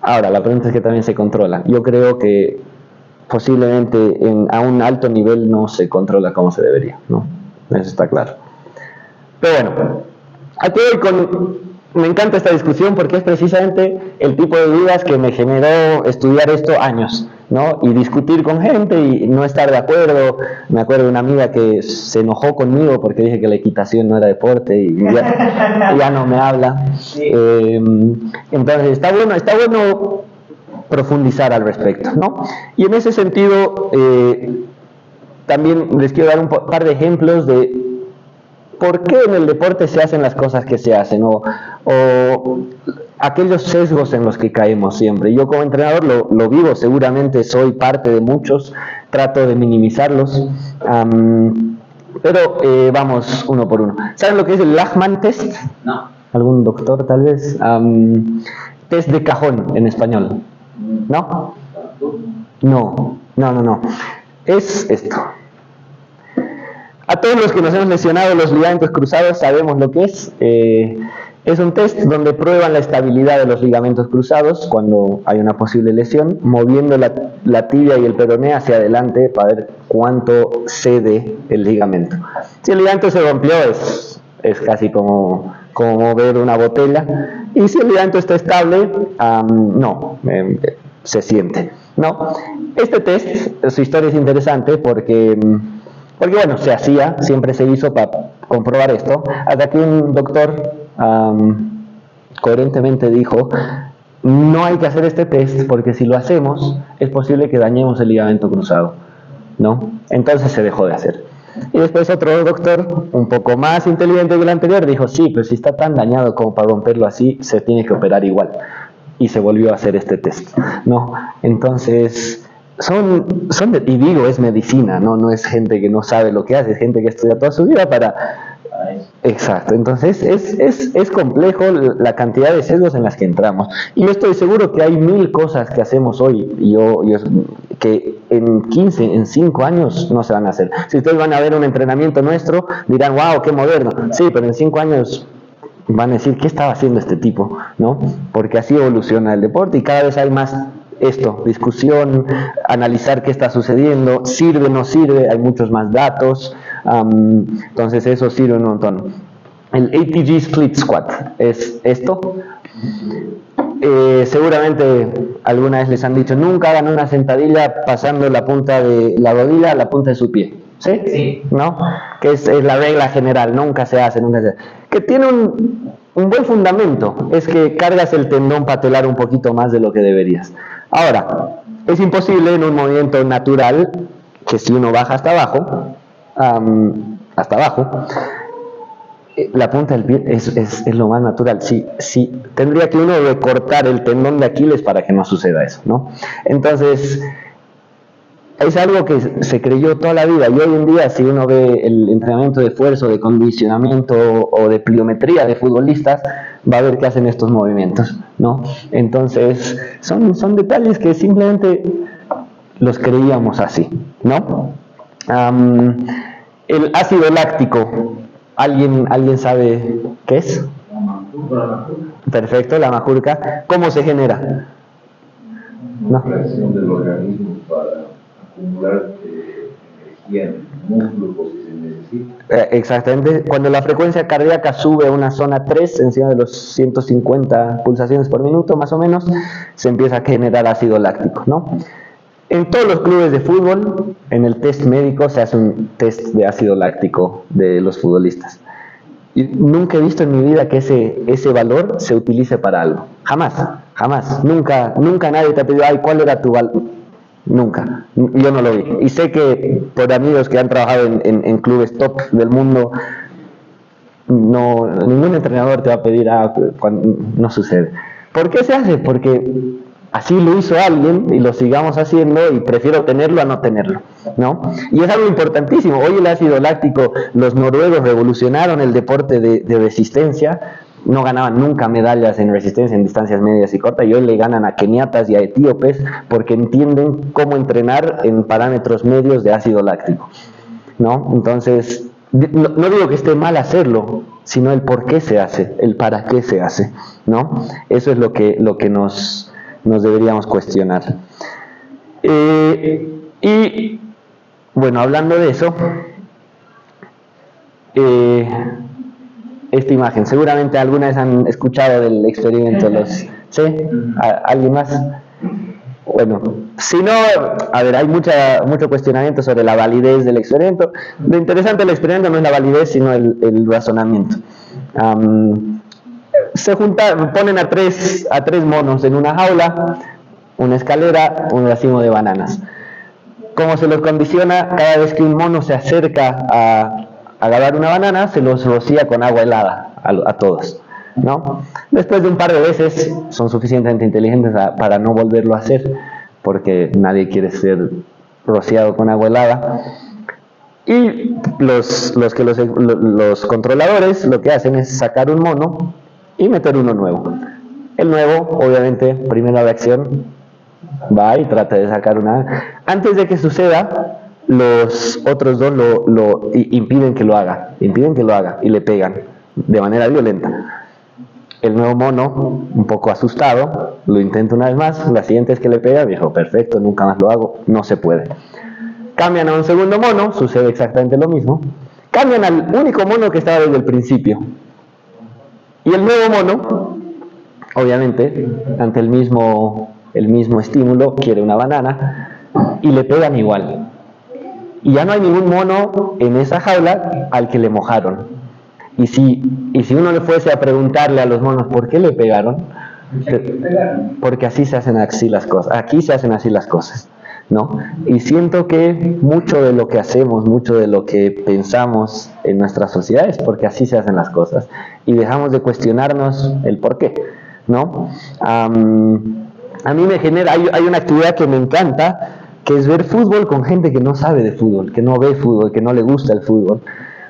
Ahora, la pregunta es que también se controla. Yo creo que posiblemente a un alto nivel no se controla como se debería, ¿no? Eso está claro. Pero bueno, aquí me encanta esta discusión porque es precisamente el tipo de dudas que me generó estudiar esto años, ¿no? Y discutir con gente y no estar de acuerdo. Me acuerdo de una amiga que se enojó conmigo porque dije que la equitación no era deporte y ya no me habla. Entonces está bueno profundizar al respecto, ¿no? Y en ese sentido también les quiero dar un par de ejemplos de por qué en el deporte se hacen las cosas que se hacen o aquellos sesgos en los que caemos siempre. Yo como entrenador lo vivo, seguramente soy parte de muchos, trato de minimizarlos, pero vamos uno por uno. ¿Saben lo que es el Lachman test? No. ¿Algún doctor tal vez? Test de cajón en español. ¿No? No. Es esto. A todos los que nos hemos lesionado los ligamentos cruzados sabemos lo que es. Es un test donde prueban la estabilidad de los ligamentos cruzados cuando hay una posible lesión, moviendo la tibia y el peroné hacia adelante para ver cuánto cede el ligamento. Si el ligamento se rompió es casi como mover una botella, y si el ligamento está estable, se siente, ¿no? Este test, su historia es interesante porque bueno, se hacía, siempre se hizo para comprobar esto, hasta que un doctor coherentemente dijo: no hay que hacer este test porque si lo hacemos es posible que dañemos el ligamento cruzado, ¿no? Entonces se dejó de hacer. Y después otro doctor, un poco más inteligente que el anterior, dijo: sí, pero si está tan dañado como para romperlo así, se tiene que operar igual. Y se volvió a hacer este test, ¿no? Entonces y digo, es medicina, no es gente que no sabe lo que hace, es gente que estudia toda su vida para... Exacto, entonces es complejo la cantidad de sesgos en las que entramos, y yo estoy seguro que hay 1000 cosas que hacemos hoy que en 5 años no se van a hacer. Si ustedes van a ver un entrenamiento nuestro, dirán: wow, qué moderno. Sí, pero en 5 años van a decir: ¿qué estaba haciendo este tipo? ¿No? Porque así evoluciona el deporte y cada vez hay más discusión, analizar qué está sucediendo, sirve, no sirve, hay muchos más datos, entonces eso sirve un montón. El ATG Split Squat es esto. Seguramente alguna vez les han dicho: nunca hagan una sentadilla pasando la punta de la rodilla a la punta de su pie. ¿Sí? Sí. ¿No? Que es la regla general, nunca se hace. Que tiene un buen fundamento, es que cargas el tendón patelar un poquito más de lo que deberías. Ahora, es imposible en un movimiento natural que si uno baja hasta abajo, la punta del pie es lo más natural. Sí, tendría que uno recortar el tendón de Aquiles para que no suceda eso, ¿no? Entonces, es algo que se creyó toda la vida, y hoy en día si uno ve el entrenamiento de esfuerzo, de condicionamiento o de pliometría de futbolistas, va a ver que hacen estos movimientos, ¿no? Entonces son detalles que simplemente los creíamos así, ¿no? El ácido láctico, ¿alguien sabe qué es? Perfecto, la majurca. ¿Cómo se genera? Una reacción del organismo para acumular energía en el músculo por si se necesita. Exactamente, cuando la frecuencia cardíaca sube a una zona 3, encima de los 150 pulsaciones por minuto más o menos, se empieza a generar ácido láctico, ¿no? En todos los clubes de fútbol, en el test médico se hace un test de ácido láctico de los futbolistas. Y nunca he visto en mi vida que ese valor se utilice para algo. Jamás. Nunca nadie te ha pedido: ay, ¿cuál era tu valor? Nunca. Yo no lo vi. Y sé que por amigos que han trabajado en clubes top del mundo, ningún entrenador te va a pedir: no sucede. ¿Por qué se hace? Porque así lo hizo alguien y lo sigamos haciendo, y prefiero tenerlo a no tenerlo, ¿no? Y es algo importantísimo. Hoy el ácido láctico, los noruegos revolucionaron el deporte de resistencia. No ganaban nunca medallas en resistencia en distancias medias y cortas, y hoy le ganan a keniatas y a etíopes porque entienden cómo entrenar en parámetros medios de ácido láctico, ¿no? Entonces, no digo que esté mal hacerlo, sino el por qué se hace, el para qué se hace, ¿no? Eso es lo que nos deberíamos cuestionar. Y bueno, hablando de eso, esta imagen, seguramente alguna vez han escuchado del experimento, ¿sí? ¿Alguien más? Bueno, si no, a ver, hay mucho cuestionamiento sobre la validez del experimento. Lo interesante del experimento no es la validez, sino el razonamiento. Ponen a tres monos en una jaula, una escalera, un racimo de bananas. ¿Cómo se los condiciona? Cada vez que un mono se acerca a agarrar una banana, se los rocía con agua helada a todos, ¿no? Después de un par de veces son suficientemente inteligentes para no volverlo a hacer, porque nadie quiere ser rociado con agua helada. Y los controladores lo que hacen es sacar un mono y meter uno nuevo. El nuevo, obviamente, primera reacción, va y trata de sacar una. Antes de que suceda, los otros dos lo impiden que lo haga y le pegan de manera violenta. El nuevo mono, un poco asustado, lo intenta una vez más. La siguiente es que le pega, dijo, perfecto, nunca más lo hago, no se puede. Cambian a un segundo mono, sucede exactamente lo mismo. Cambian al único mono que estaba desde el principio. Y el nuevo mono, obviamente, ante el mismo estímulo, quiere una banana y le pegan igual. Y ya no hay ningún mono en esa jaula al que le mojaron. Y si uno le fuese a preguntarle a los monos por qué le pegaron, porque así se hacen así las cosas. Aquí se hacen así las cosas, ¿no? Y siento que mucho de lo que hacemos, mucho de lo que pensamos en nuestra sociedad es porque así se hacen las cosas. Y dejamos de cuestionarnos el por qué, ¿no? A mí me genera, hay una actividad que me encanta, que es ver fútbol con gente que no sabe de fútbol, que no ve fútbol, que no le gusta el fútbol,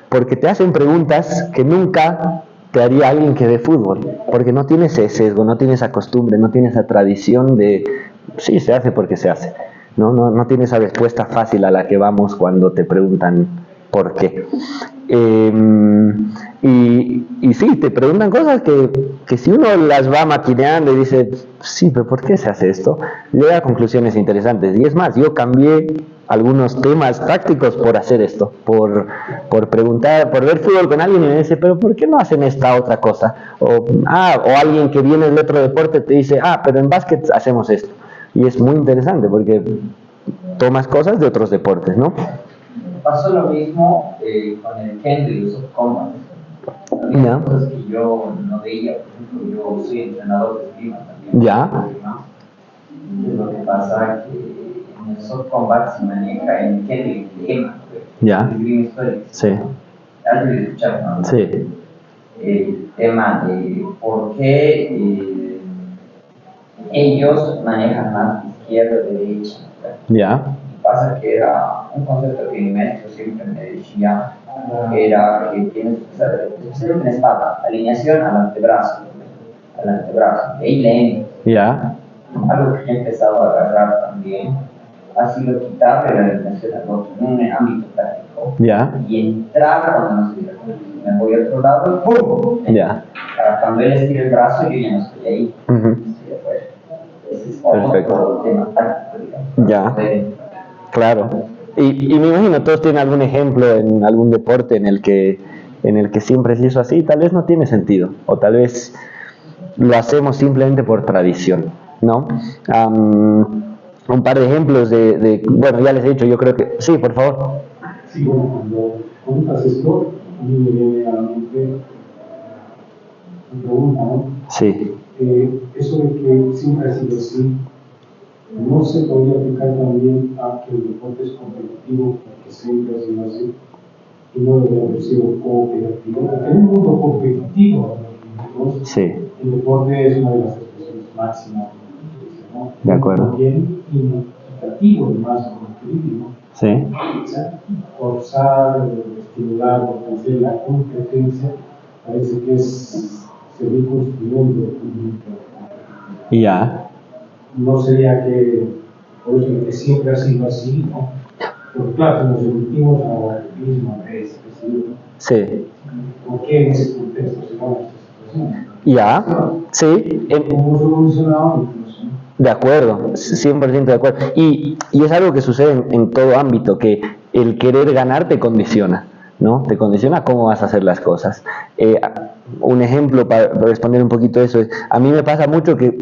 porque te hacen preguntas que nunca te haría alguien que ve fútbol, porque no tiene ese sesgo, no tiene esa costumbre, no tiene esa tradición de, sí, se hace porque se hace, no tiene esa respuesta fácil a la que vamos cuando te preguntan por qué. Y sí, te preguntan cosas que si uno las va maquineando y dice, sí, pero ¿por qué se hace esto? Llega a conclusiones interesantes. Y es más, yo cambié algunos temas tácticos por hacer esto, por preguntar, por ver fútbol con alguien y me dice, pero ¿por qué no hacen esta otra cosa? O alguien que viene del otro deporte te dice, pero en básquet hacemos esto. Y es muy interesante porque tomas cosas de otros deportes, ¿no? Pasó lo mismo con el Kendrick y los Combat. Había cosas que yo no veía. Por ejemplo, yo soy entrenador de esgrima también. Ya. Y lo que pasa es que en el soft combat se maneja en Kendrick de EMA, ya. El esgrima histórico. Sí. Antes de escuchar, ¿no? Sí. El tema de por qué ellos manejan más izquierda o derecha. Ya. Pasa que era un concepto que mi maestro siempre me decía, era que tienes que hacer una espada, alineación al antebrazo, de ahí leer. Ya. Algo que he empezado a agarrar también ha sido quitarle la alineación al otro en un ámbito práctico. Ya. Y entrar cuando no estoy de acuerdo. Me voy a otro lado y ¡pum! Ya. Cuando él estira el brazo, yo ya no estoy ahí. Uh-huh. Estoy afuera. Ese es otro tema táctico, digamos. Ya. Claro. Y me imagino, todos tienen algún ejemplo en algún deporte en el que siempre se hizo así, tal vez no tiene sentido, o tal vez lo hacemos simplemente por tradición, ¿no? Un par de ejemplos bueno, ya les he dicho, yo creo que... Sí, por favor. Sí, bueno, cuando preguntas esto, a mí me viene a la mente una pregunta, ¿no? Sí. Eso de que siempre ha sido así, ¿no se podría aplicar también a que el deporte es competitivo, porque siempre ha sido así, y no debe haber sido cooperativo? Porque en un mundo competitivo, sí. El deporte es una de las expresiones máximas, ¿no? De acuerdo. También imitativo, además, como crítico. Sí. Forzar, estimular, fortalecer la competencia, parece que es seguir construyendo un ya. No sería que, por eso que siempre ha sido así, ¿no? Porque claro, si nos remitimos a la misma vez, sí. ¿Por qué en ese contexto se da esta situación? Ya, sí. ¿Cómo hemos evolucionado incluso? De acuerdo, 100% de acuerdo. Y es algo que sucede en todo ámbito, que el querer ganar te condiciona, ¿no? Te condiciona cómo vas a hacer las cosas. Un ejemplo para responder un poquito eso es, a mí me pasa mucho que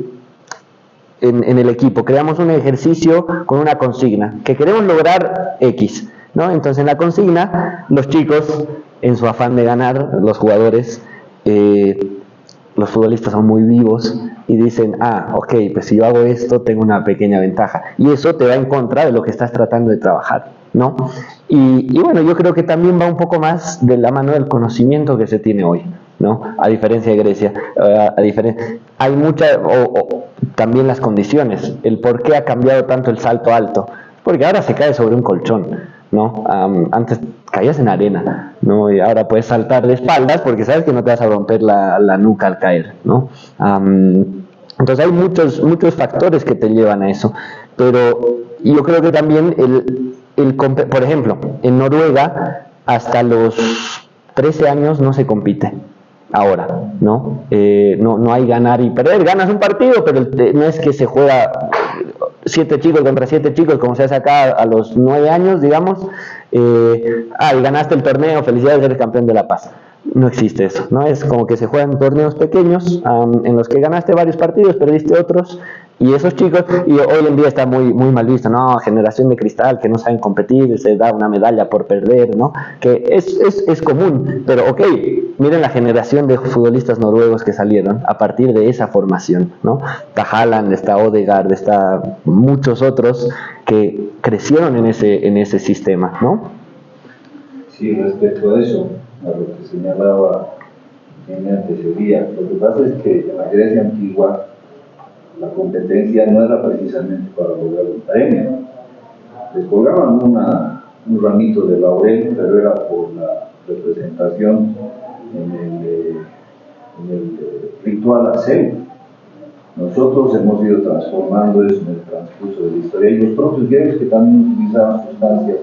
en el equipo creamos un ejercicio con una consigna, que queremos lograr X, ¿no? Entonces en la consigna, los chicos, en su afán de ganar, los jugadores, los futbolistas son muy vivos y dicen, ok, pues si yo hago esto tengo una pequeña ventaja, y eso te va en contra de lo que estás tratando de trabajar, ¿no? Y bueno, yo creo que también va un poco más de la mano del conocimiento que se tiene hoy, ¿no? A diferencia de Grecia, hay también las condiciones, el por qué ha cambiado tanto el salto alto, porque ahora se cae sobre un colchón, ¿no? Antes caías en arena, ¿no? Y ahora puedes saltar de espaldas porque sabes que no te vas a romper la nuca al caer, ¿no? Entonces hay muchos factores que te llevan a eso, pero yo creo que también por ejemplo, en Noruega hasta los 13 años no se compite. Ahora, ¿no? No hay ganar y perder. Ganas un partido, pero no es que se juega 7 chicos contra 7 chicos como se hace acá a los 9 años, digamos. Y ganaste el torneo, felicidades, eres campeón de La Paz. No existe eso, ¿no? Es como que se juegan torneos pequeños en los que ganaste varios partidos, perdiste otros, y esos chicos, y hoy en día está muy mal visto, ¿no? Generación de cristal, que no saben competir, se da una medalla por perder, ¿no? Que es común, pero ok, miren la generación de futbolistas noruegos que salieron a partir de esa formación, ¿no? Está Haaland, está Odegaard, está muchos otros que crecieron en ese sistema, ¿no? Sí, respecto a eso, a lo que señalaba en mi antecedía, lo que pasa es que en la Grecia antigua la competencia no era precisamente para lograr un premio. Les colgaban un ramito de laurel, pero era por la representación en el ritual a Zeus. Nosotros hemos ido transformando eso en el transcurso de la historia, y los propios griegos, que también utilizaban sustancias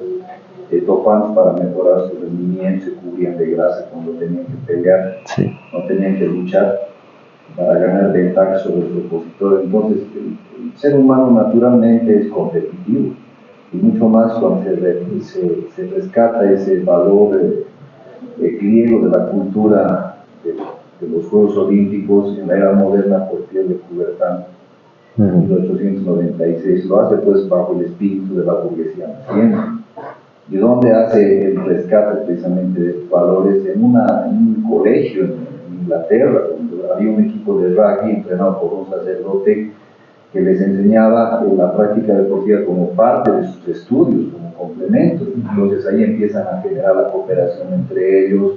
dopantes para mejorar su rendimiento, se cubrían de grasa cuando tenían que pelear, sí. No tenían que luchar para ganar ventaja sobre su opositor. Entonces el ser humano naturalmente es competitivo, y mucho más cuando se rescata ese valor griego de la cultura de los Juegos Olímpicos en la era moderna por Pierre de Coubertin en 1896. Lo hace pues bajo el espíritu de la burguesía naciente, y donde hace el rescate precisamente de valores en un colegio en Inglaterra, donde había un equipo de rugby entrenado por un sacerdote que les enseñaba la práctica deportiva como parte de sus estudios, como complemento. Entonces ahí empiezan a generar la cooperación entre ellos,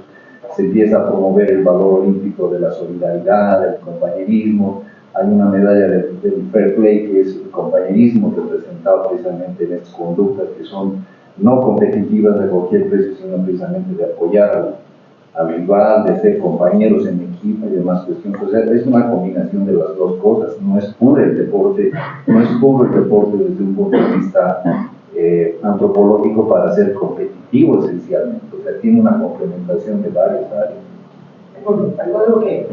se empieza a promover el valor olímpico de la solidaridad, del compañerismo. Hay una medalla del fair play, que es el compañerismo representado precisamente en estas conductas que son no competitivas de cualquier precio, sino precisamente de apoyar al rival, de ser compañeros en equipo y demás cuestiones. O sea, es una combinación de las dos cosas. No es puro el deporte desde un punto de vista antropológico para ser competitivo esencialmente. O sea, tiene una complementación de varias áreas. Algo que,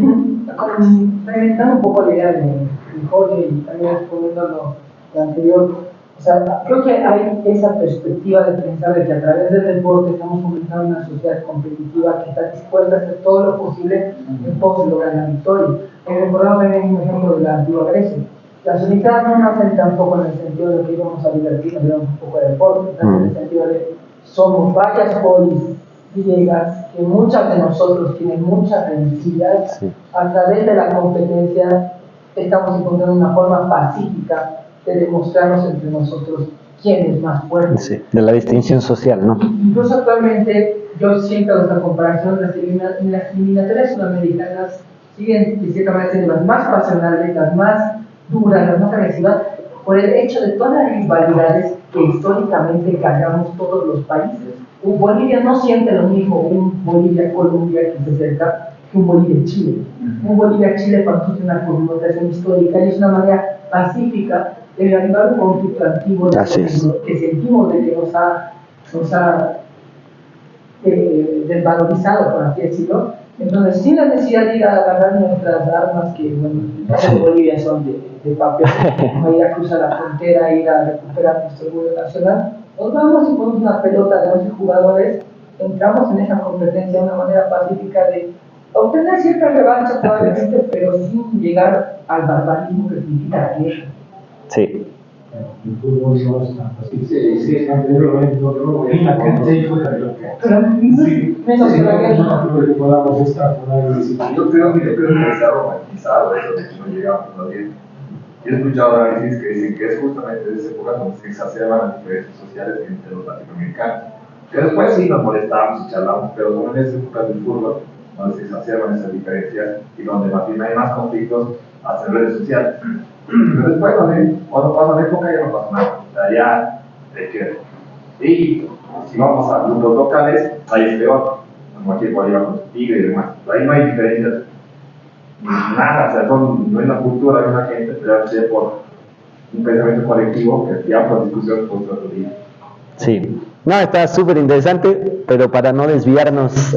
reventando un poco la idea de Jorge y también respondiendo lo anterior, o sea, creo que hay esa perspectiva de pensar de que a través del deporte estamos fomentando una sociedad competitiva que está dispuesta a hacer todo lo posible en pos de lograr la victoria. Recordamos también un ejemplo de la antigua Grecia. Las Olimpiadas no nacen tampoco en el sentido de que íbamos a divertirnos, digamos, un poco de deporte, nacen en el sentido de somos varias polis griegas que muchas de nosotros tienen muchas rencillas, sí. A través de la competencia estamos encontrando una forma pacífica de demostrarnos entre nosotros quién es más fuerte. Sí, de la distinción social, ¿no? Incluso actualmente yo siento esta comparación, las eliminatorias sudamericanas siguen de cierta manera siendo las más pasionales, las más duras, las más agresivas, por el hecho de todas las rivalidades que históricamente cargamos todos los países. Un Bolivia no siente lo mismo un Bolivia-Colombia que se acerca que un Bolivia-Chile. Un Bolivia-Chile constituye una connotación histórica y es una manera pacífica de reanimar un conflicto antiguo que sentimos de que nos ha desvalorizado, por así decirlo, Entonces, sin la necesidad de ir a agarrar nuestras armas, que bueno, en el caso de Bolivia son de papel, no ir a cruzar la frontera, ir a recuperar nuestro orgullo nacional, nos vamos y ponemos una pelota de 11 jugadores, entramos en esa competencia de una manera pacífica de obtener cierta revancha probablemente, pero sin llegar al barbarismo que significa la guerra. Sí. El fútbol no es tan fácil. Sí, anteriormente, en la cancha y fuera de la cancha. Sí, menos que la guerra. No que podamos estar con alguien así. Yo creo que se ha romantizado eso de que no llegamos a bien. Yo he escuchado análisis que dicen que es justamente de esa época donde se exacerban las diferencias sociales entre los latinoamericanos. Que después sí nos molestamos y charlamos, pero como en esa época del fútbol, donde se exacerban esas diferencias y donde más bien hay más conflictos hasta en redes sociales. Pero después, cuando pasa la época, ya no pasa nada. O sea, ya te queda. Y si vamos a grupos locales, ahí es peor. Como aquí en Bolivia con Tigre y demás. Ahí no hay diferencias. Nada, o sea, no hay una cultura de una gente, pero ya por un pensamiento colectivo que ya por discusión por otro día. Sí. No, está súper interesante, pero para no desviarnos,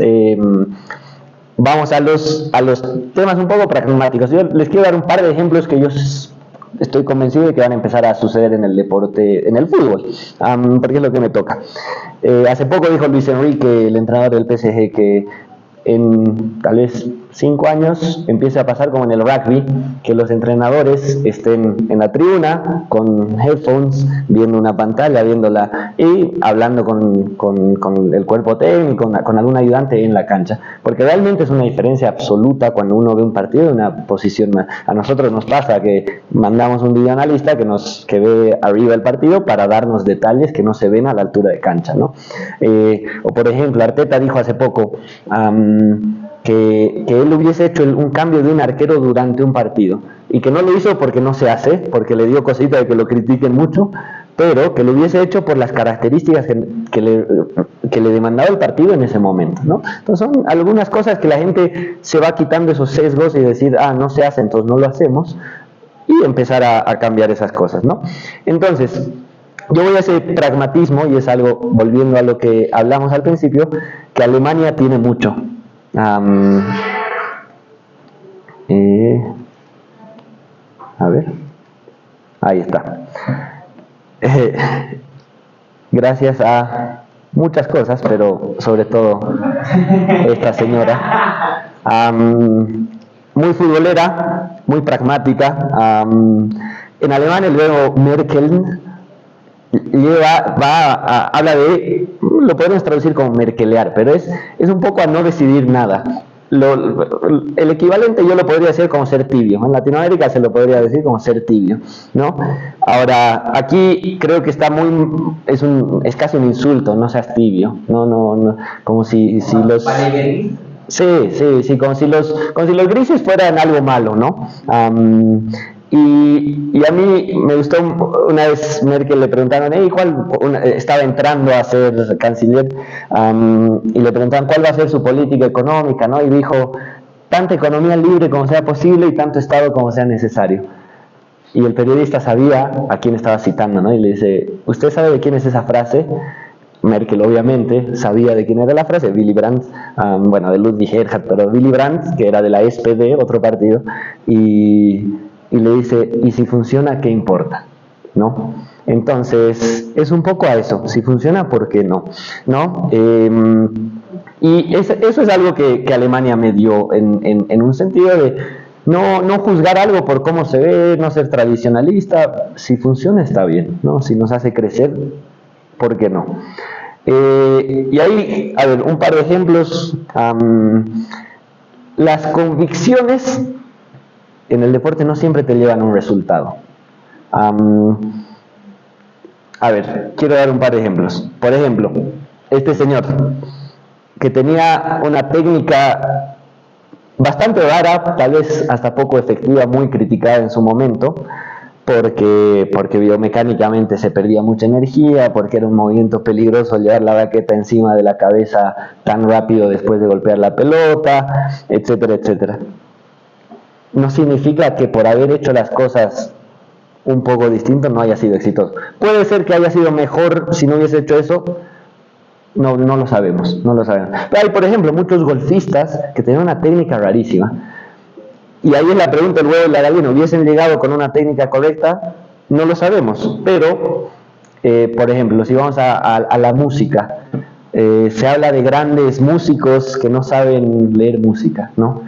vamos a los temas un poco pragmáticos. Yo les quiero dar un par de ejemplos que yo estoy convencido de que van a empezar a suceder en el deporte, en el fútbol, porque es lo que me toca. Hace poco dijo Luis Enrique, el entrenador del PSG, que en tal vez 5 años empiece a pasar como en el rugby, que los entrenadores estén en la tribuna con headphones, viendo una pantalla, viéndola y hablando con el cuerpo técnico, con algún ayudante en la cancha, porque realmente es una diferencia absoluta cuando uno ve un partido de una posición más. A nosotros nos pasa que mandamos un videoanalista que ve arriba el partido para darnos detalles que no se ven a la altura de cancha, ¿no? O por ejemplo, Arteta dijo hace poco que él hubiese hecho un cambio de un arquero durante un partido y que no lo hizo porque no se hace, porque le dio cosita de que lo critiquen mucho, pero que lo hubiese hecho por las características que le demandaba el partido en ese momento, ¿no? Entonces son algunas cosas que la gente se va quitando esos sesgos y decir, no se hace, entonces no lo hacemos, y empezar a cambiar esas cosas, ¿no? Entonces, yo voy a ese pragmatismo, y es algo, volviendo a lo que hablamos al principio, que Alemania tiene mucho. A ver, ahí está. Gracias a muchas cosas, pero sobre todo esta señora, muy futbolera, muy pragmática. En alemán el verbo Merkel habla de, lo podemos traducir como merkelear, pero es un poco a no decidir nada. El equivalente yo lo podría decir como ser tibio. En Latinoamérica se lo podría decir como ser tibio, ¿no? Ahora, aquí creo que está es casi un insulto, no seas tibio, no, como si los... Sí, como si los grises fueran algo malo, ¿no? Y a mí me gustó una vez Merkel, le preguntaron, estaba entrando a ser canciller, y le preguntaban cuál va a ser su política económica, ¿no? Y dijo, tanta economía libre como sea posible y tanto Estado como sea necesario. Y el periodista sabía a quién estaba citando, ¿no? Y le dice, ¿usted sabe de quién es esa frase? Merkel obviamente sabía de quién era la frase, Willy Brandt, de Ludwig Erhard, pero Willy Brandt, que era de la SPD, otro partido, y le dice, ¿y si funciona, qué importa? ¿No? Entonces, es un poco a eso, si funciona, ¿por qué no? ¿No? Y eso es algo que Alemania me dio en un sentido de no juzgar algo por cómo se ve, no ser tradicionalista. Si funciona, está bien, ¿no? Si nos hace crecer, ¿por qué no? Y ahí, a ver, un par de ejemplos. Las convicciones en el deporte no siempre te llevan a un resultado. A ver, quiero dar un par de ejemplos. Por ejemplo, este señor que tenía una técnica bastante rara, tal vez hasta poco efectiva, muy criticada en su momento, porque biomecánicamente se perdía mucha energía, porque era un movimiento peligroso llevar la raqueta encima de la cabeza tan rápido después de golpear la pelota, etcétera, etcétera. No significa que por haber hecho las cosas un poco distinto no haya sido exitoso. Puede ser que haya sido mejor si no hubiese hecho eso, No lo sabemos, no lo sabemos. Pero hay, por ejemplo, muchos golfistas que tienen una técnica rarísima. Y ahí es la pregunta, el huevo y la gallina, ¿hubiesen llegado con una técnica correcta? No lo sabemos, pero, por ejemplo, si vamos a la música, se habla de grandes músicos que no saben leer música, ¿no?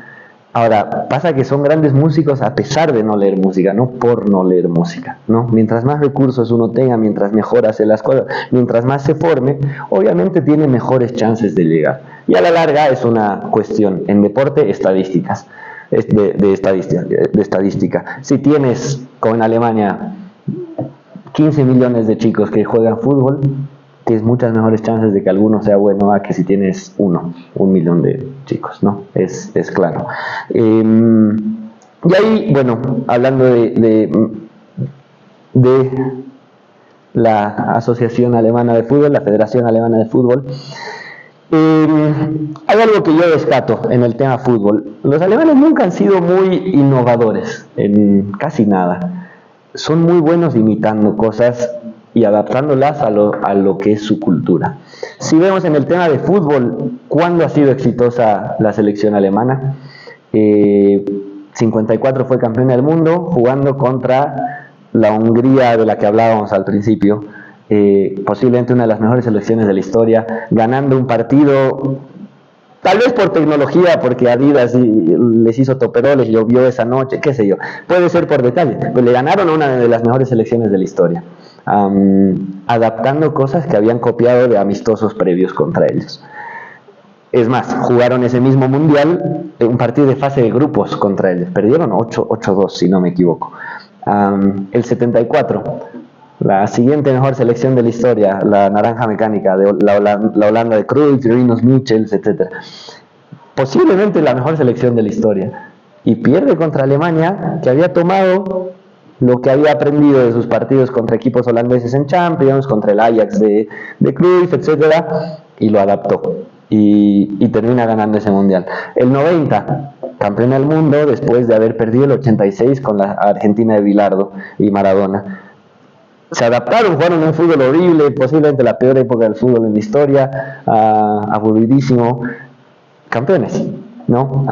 Ahora, pasa que son grandes músicos a pesar de no leer música, no por no leer música, ¿no? Mientras más recursos uno tenga, mientras mejor hace las cosas, mientras más se forme, obviamente tiene mejores chances de llegar. Y a la larga es una cuestión, en deporte, estadísticas, de estadística. Si tienes, como en Alemania, 15 millones de chicos que juegan fútbol, tienes muchas mejores chances de que alguno sea bueno a que si tienes 1 millón de chicos, ¿no? Es claro. Y ahí, bueno, hablando de la Asociación Alemana de Fútbol, la Federación Alemana de Fútbol, hay algo que yo rescato en el tema fútbol. Los alemanes nunca han sido muy innovadores en casi nada. Son muy buenos imitando cosas y adaptándolas a lo que es su cultura. Si vemos en el tema de fútbol, ¿cuándo ha sido exitosa la selección alemana? 54 fue campeona del mundo, jugando contra la Hungría de la que hablábamos al principio, posiblemente una de las mejores selecciones de la historia, ganando un partido, tal vez por tecnología, porque Adidas les hizo toperoles, llovió esa noche, qué sé yo, puede ser por detalle, pero le ganaron a una de las mejores selecciones de la historia. Adaptando cosas que habían copiado de amistosos previos contra ellos. Es más, jugaron ese mismo mundial un partido de fase de grupos contra ellos, perdieron 8-2 si no me equivoco. El 74, la siguiente mejor selección de la historia, la naranja mecánica de la Holanda de Cruyff, Rinus Michels, etc. Posiblemente la mejor selección de la historia, y pierde contra Alemania, que había tomado lo que había aprendido de sus partidos contra equipos holandeses en Champions, contra el Ajax de Cruyff, etcétera, y lo adaptó y termina ganando ese mundial. El 90, campeón del mundo después de haber perdido el 86 con la Argentina de Bilardo y Maradona. Se adaptaron, jugaron un fútbol horrible, posiblemente la peor época del fútbol en la historia, aburridísimo, campeones, ¿no?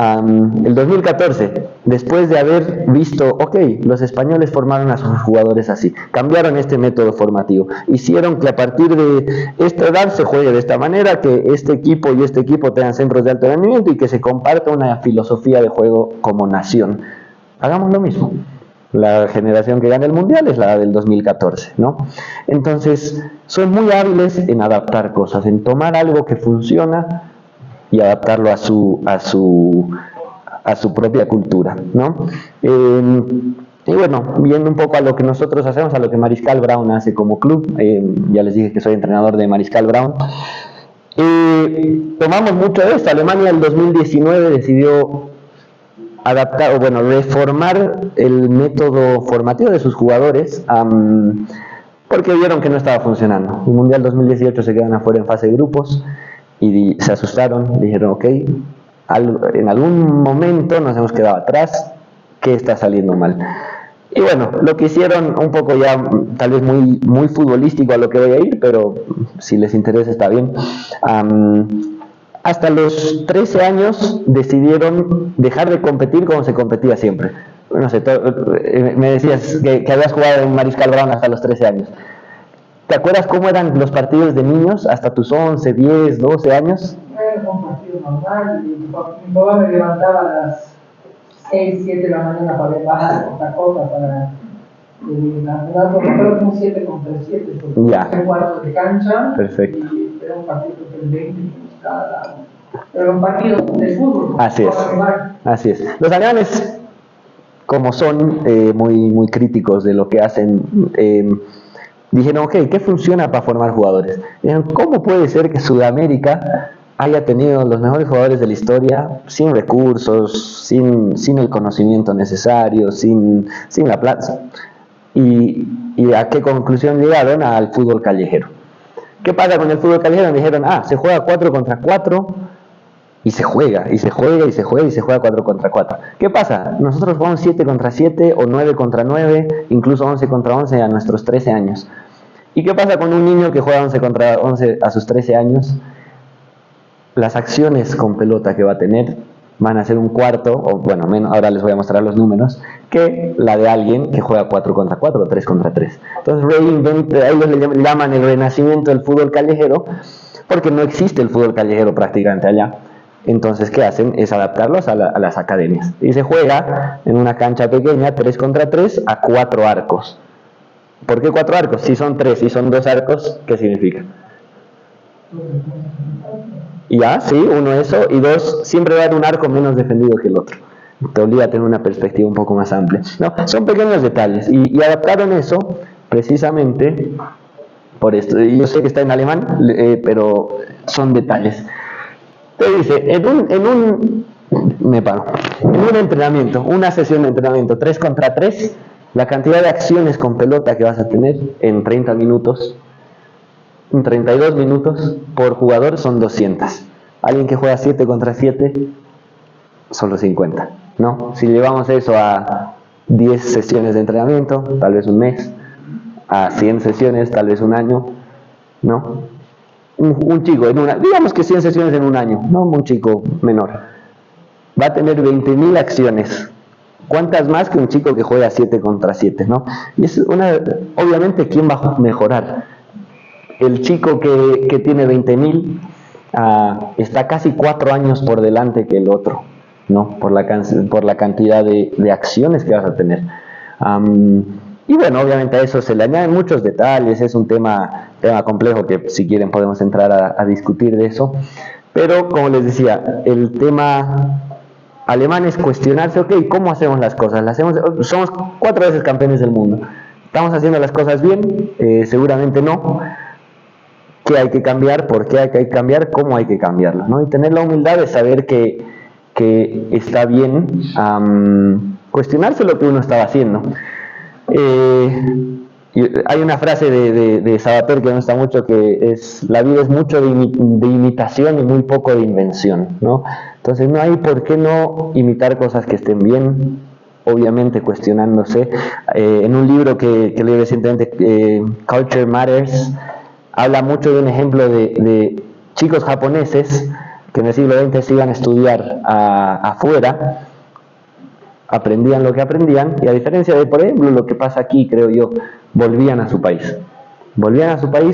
El 2014, después de haber visto, los españoles formaron a sus jugadores así, cambiaron este método formativo, hicieron que a partir de esta edad se juegue de esta manera, que este equipo y este equipo tengan centros de alto rendimiento y que se comparta una filosofía de juego como nación. Hagamos lo mismo. La generación que gana el mundial es la del 2014, ¿no? Entonces, son muy hábiles en adaptar cosas, en tomar algo que funciona y adaptarlo a su propia cultura, ¿no? Y bueno, viendo un poco a lo que nosotros hacemos, a lo que Mariscal Brown hace como club, ya les dije que soy entrenador de Mariscal Brown, tomamos mucho de esto. Alemania en el 2019 decidió reformar el método formativo de sus jugadores, porque vieron que no estaba funcionando. El Mundial 2018 se quedan afuera en fase de grupos, y se asustaron, dijeron, en algún momento nos hemos quedado atrás, ¿qué está saliendo mal? Y bueno, lo que hicieron, un poco ya tal vez muy, muy futbolístico a lo que voy a ir, pero si les interesa está bien. Hasta los 13 años decidieron dejar de competir como se competía siempre. No sé, me decías que habías jugado en Mariscal Brown hasta los 13 años. ¿Te acuerdas cómo eran los partidos de niños hasta tus 11, 10, 12 años? Era un partido normal. Mi papá me levantaba a las 6, 7 de la mañana para bajar otra cosa, para un 7 contra 7, porque un cuarto de cancha. Perfecto. Y era un partido del 20 cada lado. Era un partido de fútbol. Así es. Los alemanes, como son muy, muy críticos de lo que hacen, dijeron, ¿qué funciona para formar jugadores? Dijeron, ¿cómo puede ser que Sudamérica haya tenido los mejores jugadores de la historia sin recursos, sin el conocimiento necesario, sin la plata? ¿Y a qué conclusión llegaron? Al fútbol callejero. ¿Qué pasa con el fútbol callejero? Dijeron, se juega 4 contra 4 y se juega 4 contra 4. ¿Qué pasa? Nosotros jugamos 7 contra 7 o 9 contra 9, incluso 11 contra 11 a nuestros 13 años. ¿Y qué pasa con un niño que juega 11 contra 11 a sus 13 años? Las acciones con pelota que va a tener van a ser un cuarto, o bueno, menos, ahora les voy a mostrar los números, que la de alguien que juega 4 contra 4 o 3 contra 3. Entonces ellos le llaman el renacimiento del fútbol callejero, porque no existe el fútbol callejero prácticamente allá. Entonces, ¿qué hacen? Es adaptarlos a las academias. Y se juega en una cancha pequeña, 3 contra 3, a 4 arcos. ¿Por qué 4 arcos? Si son 3 y son 2 arcos, ¿qué significa? Ya, sí, uno eso, y 2, siempre va a haber un arco menos defendido que el otro. Te obliga a tener una perspectiva un poco más amplia. No, son pequeños detalles, y adaptaron eso precisamente por esto. Yo sé que está en alemán, pero son detalles. Te dice, en un entrenamiento, una sesión de entrenamiento 3 contra 3, la cantidad de acciones con pelota que vas a tener en 30 minutos, en 32 minutos por jugador son 200. Alguien que juega 7 contra 7, solo 50, ¿no? Si llevamos eso a 10 sesiones de entrenamiento, tal vez un mes, a 100 sesiones, tal vez un año, ¿no? Un chico, digamos que 100 sesiones en un año, no un chico menor, va a tener 20.000 acciones. ¿Cuántas más que un chico que juega 7 contra 7, ¿no? Y es obviamente, ¿quién va a mejorar? El chico que tiene 20.000 está casi 4 años por delante que el otro, ¿no? Por la cantidad de acciones que vas a tener. Y bueno, obviamente a eso se le añaden muchos detalles, es un tema complejo que si quieren podemos entrar a discutir de eso. Pero como les decía, el tema alemán es cuestionarse, ok, ¿cómo hacemos las cosas? Somos 4 veces campeones del mundo. ¿Estamos haciendo las cosas bien? Seguramente no. ¿Qué hay que cambiar? ¿Por qué hay que cambiar? ¿Cómo hay que cambiarlo? ¿No? Y tener la humildad de saber que está bien cuestionarse lo que uno estaba haciendo. Hay una frase de Sabater que me gusta mucho, que es: la vida es mucho de imitación y muy poco de invención, ¿no? Entonces no hay por qué no imitar cosas que estén bien, obviamente cuestionándose. En un libro que leí recientemente, Culture Matters, habla mucho de un ejemplo de chicos japoneses que en el siglo XX se iban a estudiar afuera, aprendían lo que aprendían, y a diferencia de, por ejemplo, lo que pasa aquí, creo yo, volvían a su país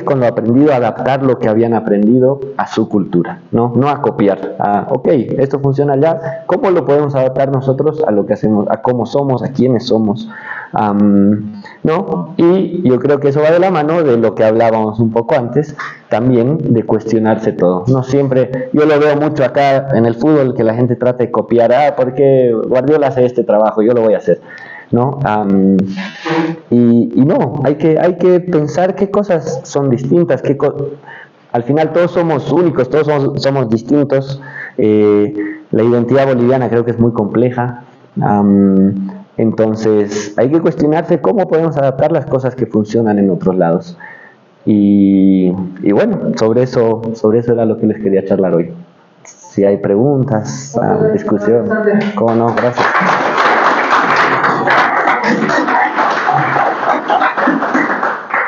con lo aprendido, a adaptar lo que habían aprendido a su cultura, no a copiar, ok, esto funciona allá, ¿cómo lo podemos adaptar nosotros a lo que hacemos, a cómo somos, a quiénes somos? ¿No? Y yo creo que eso va de la mano de lo que hablábamos un poco antes, también de cuestionarse todo. No siempre, yo lo veo mucho acá en el fútbol, que la gente trata de copiar, porque Guardiola hace este trabajo, yo lo voy a hacer, ¿no? Y no, hay que pensar qué cosas son distintas, al final todos somos únicos, todos somos distintos. La identidad boliviana creo que es muy compleja. Entonces hay que cuestionarse cómo podemos adaptar las cosas que funcionan en otros lados. Y bueno, sobre eso era lo que les quería charlar hoy. Si hay preguntas, discusión, ¿cómo no? Gracias.